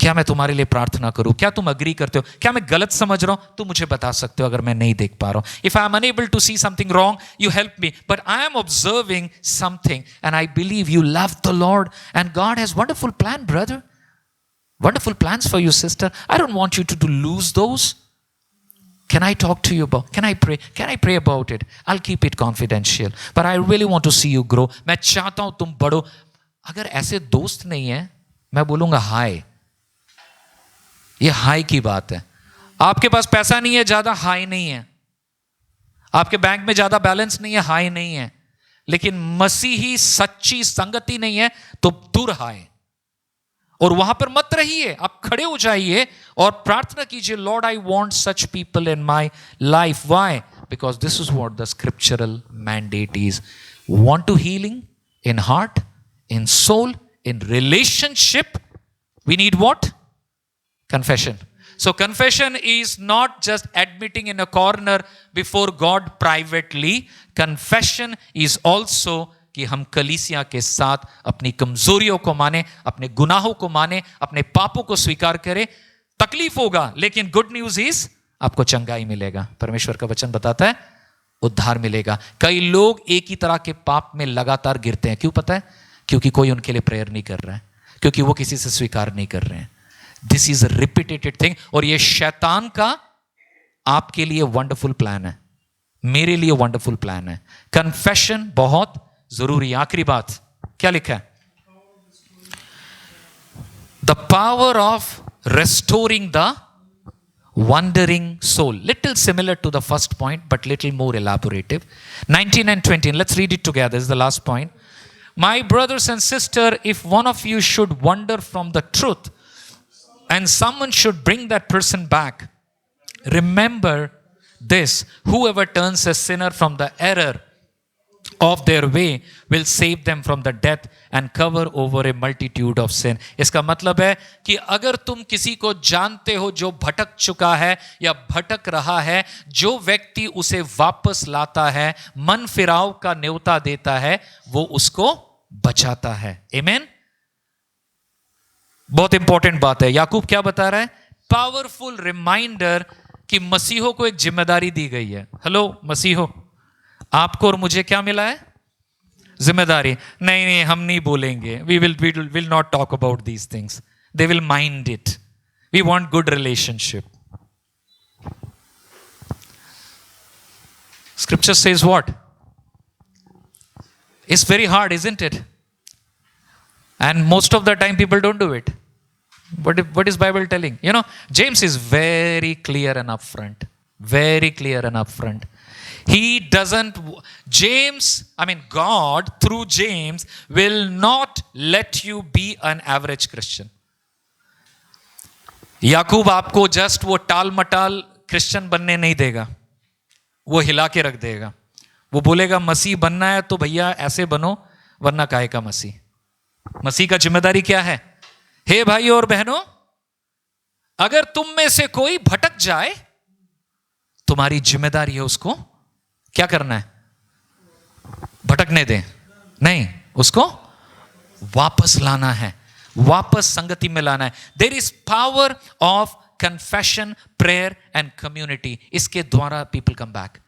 क्या मैं तुम्हारे लिए प्रार्थना करूं? क्या तुम अग्री करते हो? क्या मैं गलत समझ रहा हूं? तुम मुझे बता सकते हो अगर मैं नहीं देख पा रहा हूं. If I am unable to see something wrong, you help me. But I am observing something, and I believe you love the Lord, and God has wonderful plan, brother. Wonderful plans for you, sister. I don't want you to lose those. Can I talk to you about? Can I pray? Can I pray about it? I'll keep it confidential. But I really want to see you grow. मैं चाहता हूं तुम बढ़ो. अगर ऐसे दोस्त नहीं है, मैं बोलूंगा हाय. ये हाई की बात है. आपके पास पैसा नहीं है ज्यादा, हाई नहीं है. आपके बैंक में ज्यादा बैलेंस नहीं है, हाई नहीं है. लेकिन मसीही सच्ची संगति नहीं है तो दूर हाय. और वहां पर मत रहिए, आप खड़े हो जाइए और प्रार्थना कीजिए, Lord I want such people in my life. Why? Because this is what the scriptural mandate is. Want to healing in heart, in soul, in relationship, we need what? Confession. So confession is not just admitting in a corner before God privately. Confession is also कि हम कलीसिया के साथ अपनी कमजोरियों को माने, अपने गुनाहों को माने, अपने पापों को स्वीकार करें. तकलीफ होगा, लेकिन गुड न्यूज इज आपको चंगाई मिलेगा. परमेश्वर का वचन बताता है उद्धार मिलेगा. कई लोग एक ही तरह के पाप में लगातार गिरते हैं. क्यों पता है? क्योंकि कोई उनके लिए प्रेयर नहीं कर रहा है, क्योंकि वो किसी से स्वीकार नहीं कर रहे हैं. This is a repeated thing. और ये शैतान का आपके लिए वंडरफुल प्लान है, मेरे लिए वंडरफुल प्लान है. कन्फेशन बहुत जरूरी है. आखिरी बात क्या लिखा है? The power of restoring the wandering soul. Little similar to the first point, but little more elaborative. 19 and 20. Let's read it together. This is the last point. My brothers and sisters, if one of you should wander from the truth, and someone should bring that person back, remember this: whoever turns a sinner from the error of their way will save them from the death and cover over a multitude of sin. इसका मतलब है कि अगर तुम किसी को जानते हो जो भटक चुका है या भटक रहा है, जो व्यक्ति उसे वापस लाता है, मन फिराव का न्योता देता है, वो उसको बचाता है. आमीन. बहुत इंपॉर्टेंट बात है. याकूब क्या बता रहा है? पावरफुल रिमाइंडर कि मसीहों को एक जिम्मेदारी दी गई है. हेलो मसीहो, आपको और मुझे क्या मिला है? जिम्मेदारी. नहीं नहीं, हम नहीं बोलेंगे. We will not talk about these things. They will mind it. We want good relationship. Scripture says what? It's very hard, isn't it? And most of the time people don't do it. What is Bible telling? You know, James is very clear and upfront. Very clear and upfront. He doesn't, God through James will not let you be an average Christian. याकूब आपको just वो टाल Matal Christian बनने नहीं देगा. वो हिला के रख देगा. वो बोलेगा मसीह बनना है तो भैया ऐसे बनो, वरना काहे का मसीह। मसीह का जिम्मेदारी क्या है? हे भाई और बहनों, अगर तुम में से कोई भटक जाए, तुम्हारी जिम्मेदारी है उसको क्या करना है? भटकने दें नहीं, उसको वापस लाना है, वापस संगति में लाना है। There is power of confession, prayer and community. इसके द्वारा people come back.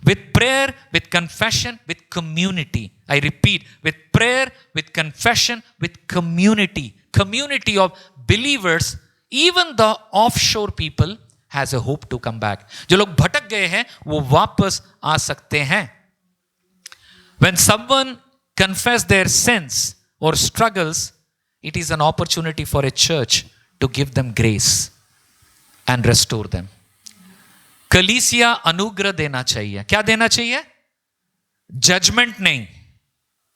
With prayer, with confession, with community. I repeat, with prayer, with confession, with community. Community of believers, even the offshore people has a hope to come back. जो लोग भटक गए हैं वो वापस आ सकते हैं. When someone confess their sins or struggles, it is an opportunity for a church to give them grace and restore them. कलीसिया अनुग्रह देना चाहिए. क्या देना चाहिए? जजमेंट नहीं.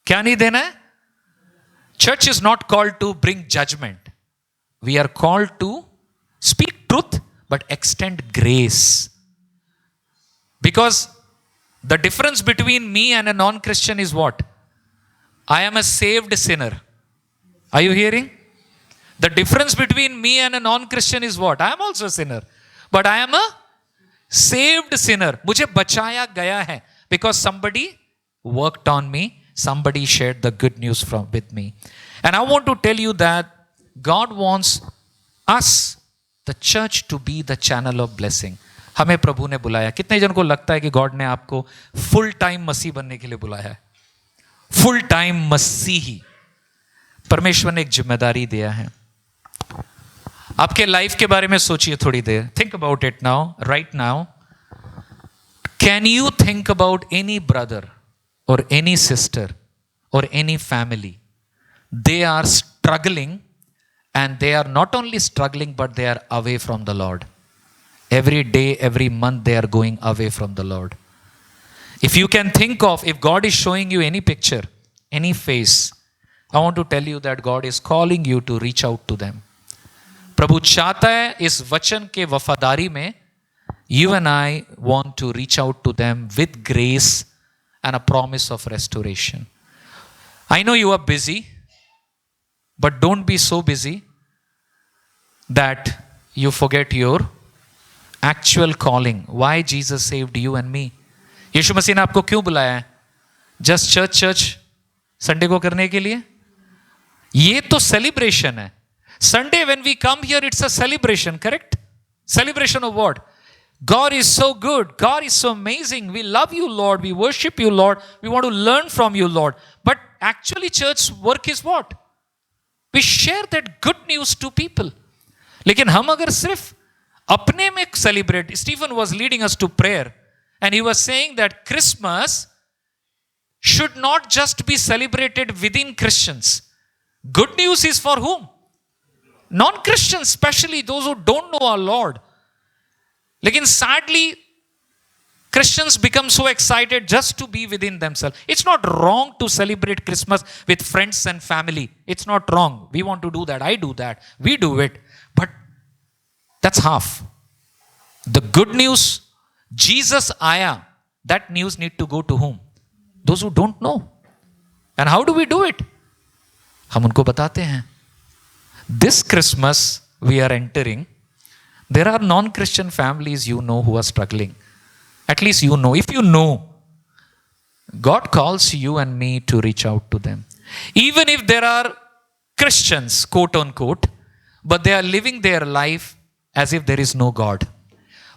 क्या नहीं देना है? Church is not called to bring judgment. We are called to speak truth but extend grace. Because the difference between me and a non-Christian is what? I am a saved sinner. Are you hearing? The difference between me and a non-Christian is what? I am also a sinner. But I am a saved sinner. मुझे बचाया गया है. Because somebody worked on me. Somebody shared the good news with me. And I want to tell you that God wants us, the church, to be the channel of blessing. हमें प्रभु ने बुलाया. कितने जन को लगता है कि गॉड ने आपको फुल टाइम मसीह बनने के लिए बुलाया है? फुल टाइम मसीही. परमेश्वर ने एक जिम्मेदारी दिया है. आपके लाइफ के बारे में सोचिए थोड़ी देर. Think about it now, right now. Can you think about any brother or any sister or any family? They are struggling, and they are not only struggling but they are away from the Lord. Every day, every month they are going away from the Lord. If you can think of, if God is showing you any picture, any face, I want to tell you that God is calling you to reach out to them. प्रभु चाहता है इस वचन के वफादारी में you and I want to reach out to them with grace and a promise of restoration. I know you are busy, but don't be so busy that you forget your actual calling. Why Jesus saved you and me? यीशु मसीह ने आपको क्यों बुलाया है? Just church Sunday को करने के लिए? ये तो सेलिब्रेशन है. Sunday when we come here, it's a celebration, correct? Celebration of what? God is so good. God is so amazing. We love you, Lord. We worship you, Lord. We want to learn from you, Lord. But actually, church work is what? We share that good news to people. लेकिन हम अगर सिर्फ अपने में celebrate, Stephen was leading us to prayer, and he was saying that Christmas should not just be celebrated within Christians. Good news is for whom? Non-Christians, especially those who don't know our Lord. लेकिन sadly, Christians become so excited just to be within themselves. It's not wrong to celebrate Christmas with friends and family. It's not wrong. We want to do that. I do that. We do it. But that's half. The good news, Jesus आया, that news need to go to whom? Those who don't know. And how do we do it? हम उनको बताते हैं. This Christmas we are entering, there are non-Christian families you know who are struggling. At least you know. If you know, God calls you and me to reach out to them. Even if there are Christians, quote unquote, but they are living their life as if there is no God.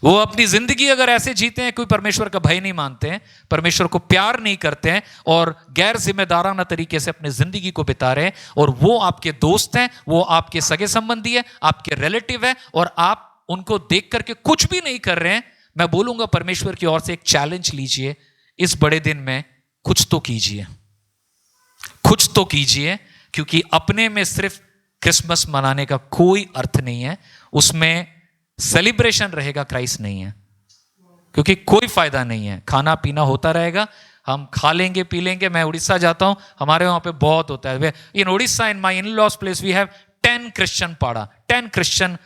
वो अपनी जिंदगी अगर ऐसे जीते हैं, कोई परमेश्वर का भय नहीं मानते हैं, परमेश्वर को प्यार नहीं करते हैं और गैर जिम्मेदाराना तरीके से अपनी जिंदगी को बिता रहे हैं, और वो आपके दोस्त हैं, वो आपके सगे संबंधी है, आपके रिलेटिव है, और आप उनको देख करके कुछ भी नहीं कर रहे हैं, मैं बोलूंगा परमेश्वर की ओर से एक चैलेंज लीजिए. इस बड़े दिन में कुछ तो कीजिए, कुछ तो कीजिए, क्योंकि अपने में सिर्फ क्रिसमस मनाने का कोई अर्थ नहीं है. उसमें सेलिब्रेशन रहेगा, क्राइस्ट नहीं है, क्योंकि कोई फायदा नहीं है. खाना पीना होता रहेगा, हम खा लेंगे पी लेंगे. मैं उड़ीसा जाता हूं, हमारे वहां पे बहुत होता है. In Orissa, in my in laws place, we have 10 Christian para, 10 Christian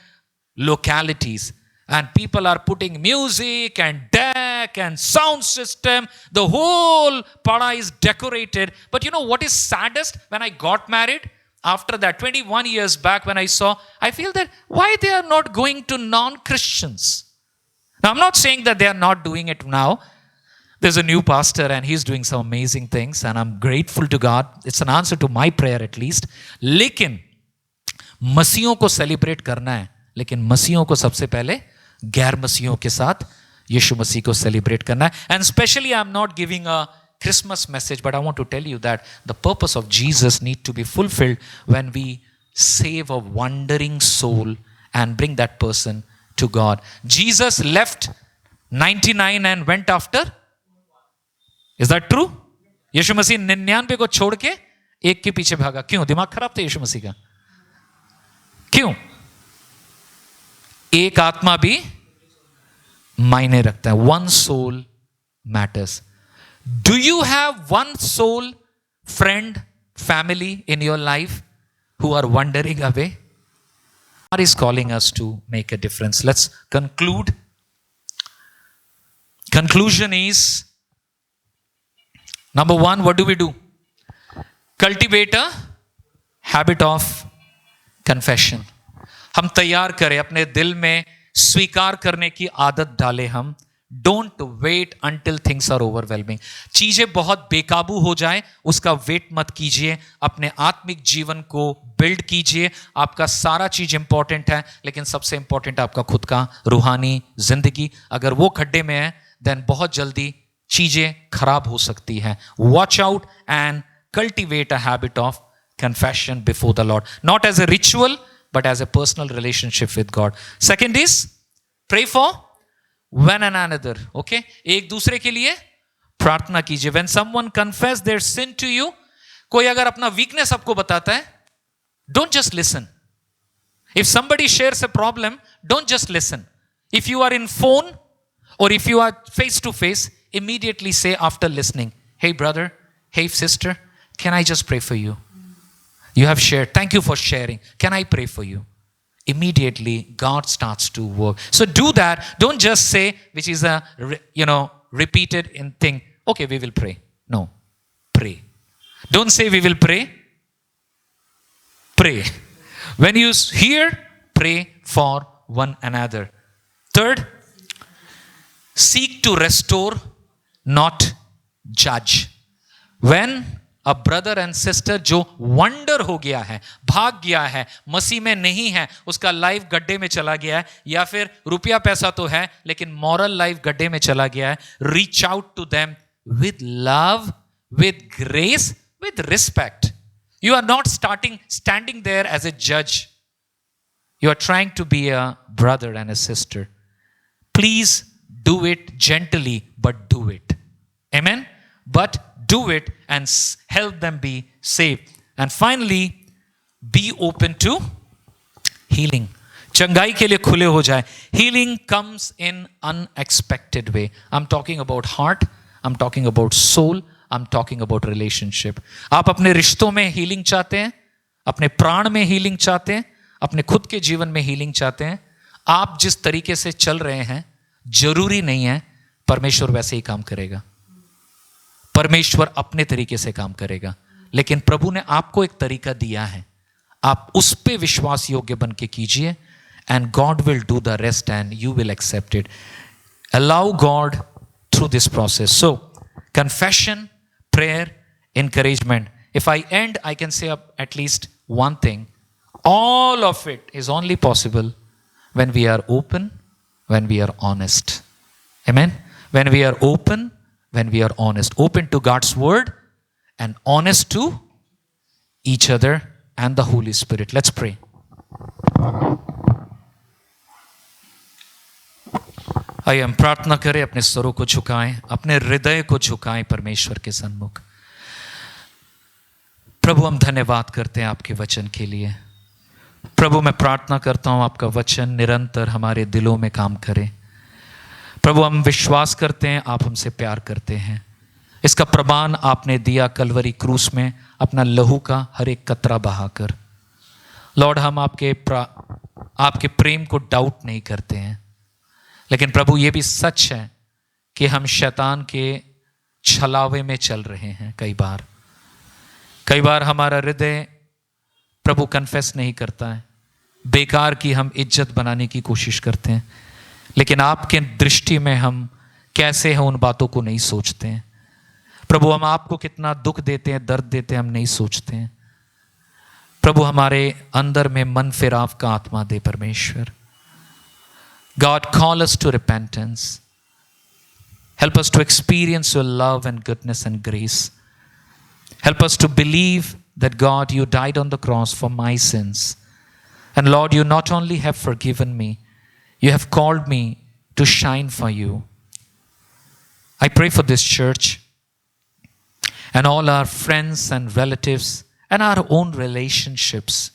localities. and people are putting music and deck and sound system. The whole pada is decorated. But you know what is saddest? When I got married, after that 21 years back, when I saw, I feel that why they are not going to non-Christians. Now I'm not saying that they are not doing it now. There's a new pastor and he's doing some amazing things and I'm grateful to God. It's an answer to my prayer at least. लेकिन मसीहों को celebrate करना है, लेकिन मसीहों को सबसे पहले गैर मसीहों के साथ यीशु मसीह को सेलिब्रेट करना है. And especially I'm not giving a Christmas message, but I want to tell you that the purpose of Jesus need to be fulfilled when we save a wandering soul and bring that person to God. Jesus left 99 and went after. Is that true? यीशु मसीह 99 को छोड़ के एक के पीछे भागा. क्यों? दिमाग खराब था यीशु मसीह का. क्यों? एक आत्मा भी मायने रखता है. One soul matters. Do you have one soul, friend, family in your life who are wandering away? God is calling us to make a difference. Let's conclude. Conclusion is, number one, what do? Cultivate a habit of confession. हम तैयार करें, अपने दिल में स्वीकार करने की आदत डालें हम. Don't wait until things are overwhelming. चीजें बहुत बेकाबू हो जाए उसका वेट मत कीजिए. अपने आत्मिक जीवन को बिल्ड कीजिए. आपका सारा चीज इंपॉर्टेंट है, लेकिन सबसे इंपॉर्टेंट आपका खुद का रूहानी जिंदगी. अगर वो खड्डे में है, देन बहुत जल्दी चीजें खराब हो सकती हैं. Watch out and cultivate a habit of confession before the Lord. Not as a ritual, but as a personal relationship with God. Second is, pray for one another. Okay? एक दूसरे के लिए प्रार्थना कीजिए. When someone confess their sin to you, कोई अगर अपना weakness आपको बताता है, don't just listen. If somebody shares a problem, don't just listen. If you are in phone or if you are face to face, immediately say after listening, hey brother, hey sister, can I just pray for you? You have shared. Thank you for sharing. Can I pray for you? Immediately God starts to work. So do that. Don't just say, which is a repeated in thing. Okay, we will pray. No, pray. Don't say we will pray. Pray. When you hear, pray for one another. Third, seek to restore, not judge. When a brother and sister जो wonder हो गया है, भाग गया है, मसीह में नहीं है, उसका लाइफ गड्ढे में चला गया है, या फिर रुपया पैसा तो है लेकिन मॉरल लाइफ गड्ढे में चला गया है, reach out to them with love, with grace, with respect. You are not standing there as a judge. You are trying to be a brother and a sister. Please do it gently, but do it. Amen? But do it and help them be saved. And finally, be open to healing. चंगाई के लिए खुले हो जाए. Healing comes in unexpected way. I'm talking about heart. I'm talking about soul. I'm talking about relationship. आप अपने रिश्तों में healing चाहते हैं, अपने प्राण में healing चाहते हैं, अपने खुद के जीवन में healing चाहते हैं. आप जिस तरीके से चल रहे हैं, जरूरी नहीं है परमेश्वर वैसे ही काम करेगा. परमेश्वर अपने तरीके से काम करेगा, लेकिन प्रभु ने आपको एक तरीका दिया है. आप उस पे विश्वास योग्य बन के कीजिए, and God will do the rest and you will accept it. Allow God through this process. So, confession, prayer, encouragement. If I end, I can say at least one thing. All of it is only possible when we are open, when we are honest. Amen? When we are open, when we are honest. Open to God's word and honest to each other and the Holy Spirit. Let's pray. आइए हम प्रार्थना करें, अपने स्वरों को झुकाएं, अपने हृदय को झुकाएं परमेश्वर के सन्मुख. प्रभु हम धन्यवाद करते हैं आपके वचन के लिए. प्रभु मैं प्रार्थना करता हूं आपका वचन निरंतर हमारे दिलों में काम करे. प्रभु हम विश्वास करते हैं आप हमसे प्यार करते हैं. इसका प्रमाण आपने दिया कलवरी क्रूस में अपना लहू का हर एक कतरा बहाकर. लॉर्ड हम आपके प्रेम को डाउट नहीं करते हैं. लेकिन प्रभु ये भी सच है कि हम शैतान के छलावे में चल रहे हैं। कई बार हमारा हृदय प्रभु कन्फेस नहीं करता है, बेकार की हम इज्जत बनाने की कोशिश करते हैं, लेकिन आपके दृष्टि में हम कैसे हैं उन बातों को नहीं सोचते हैं। प्रभु हम आपको कितना दुख देते हैं, दर्द देते हैं, हम नहीं सोचते हैं। प्रभु हमारे अंदर में मन फिराव का आत्मा दे परमेश्वर। God call us to repentance. Help us to experience your love and goodness and grace. Help us to believe that God, you died on the cross for my sins. And Lord, you not only have forgiven me, you have called me to shine for you. I pray for this church and all our friends and relatives and our own relationships.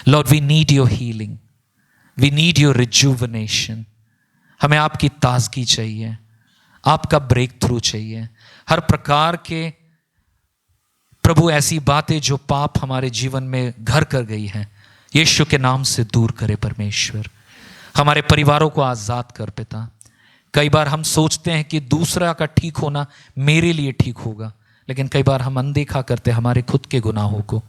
Lord, we need your healing. We need your rejuvenation. हमें आपकी ताजगी चाहिए, आपका break through चाहिए। हर प्रकार के प्रभु ऐसी बातें जो पाप हमारे जीवन में घर कर गई हैं, यीशु के नाम से दूर करे परमेश्वर। हमारे परिवारों को आजाद कर पिता। कई बार हम सोचते हैं कि दूसरा का ठीक होना मेरे लिए ठीक होगा, लेकिन कई बार हम अनदेखा करते हमारे खुद के गुनाहों को।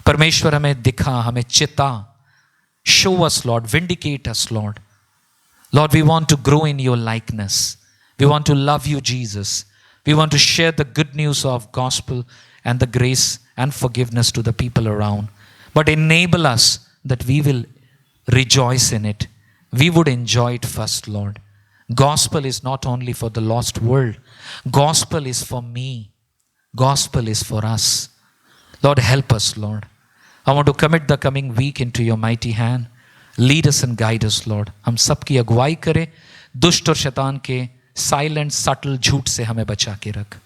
परमेश्वर हमें दिखा, हमें चिता। Show us, Lord. Vindicate us, Lord. Lord, we want to grow in your likeness. We want to love you, Jesus. We want to share the good news of gospel and the grace and forgiveness to the people around. But enable us that we will rejoice in it. We would enjoy it first, Lord. Gospel is not only for the lost world. Gospel is for me. Gospel is for us. Lord, help us, Lord. I want to commit the coming week into your mighty hand. Lead us and guide us, Lord. हम सबकी अगुवाई करें। दुष्ट और शैतान के silent subtle झूठ से हमें बचा के रख।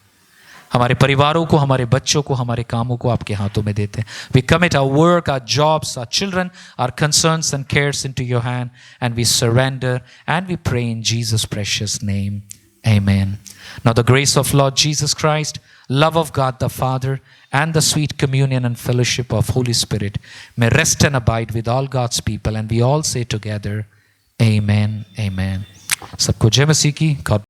हमारे परिवारों को, हमारे बच्चों को, हमारे कामों को आपके हाथों में देते हैं। We commit our work, our jobs, our children, our concerns and cares into your hand, and we surrender and we pray in Jesus' precious name. Amen. Now the grace of Lord Jesus Christ, love of God the Father, and the sweet communion and fellowship of Holy Spirit may rest and abide with all God's people, and we all say together, Amen, Amen. सबको जय मसीह की। God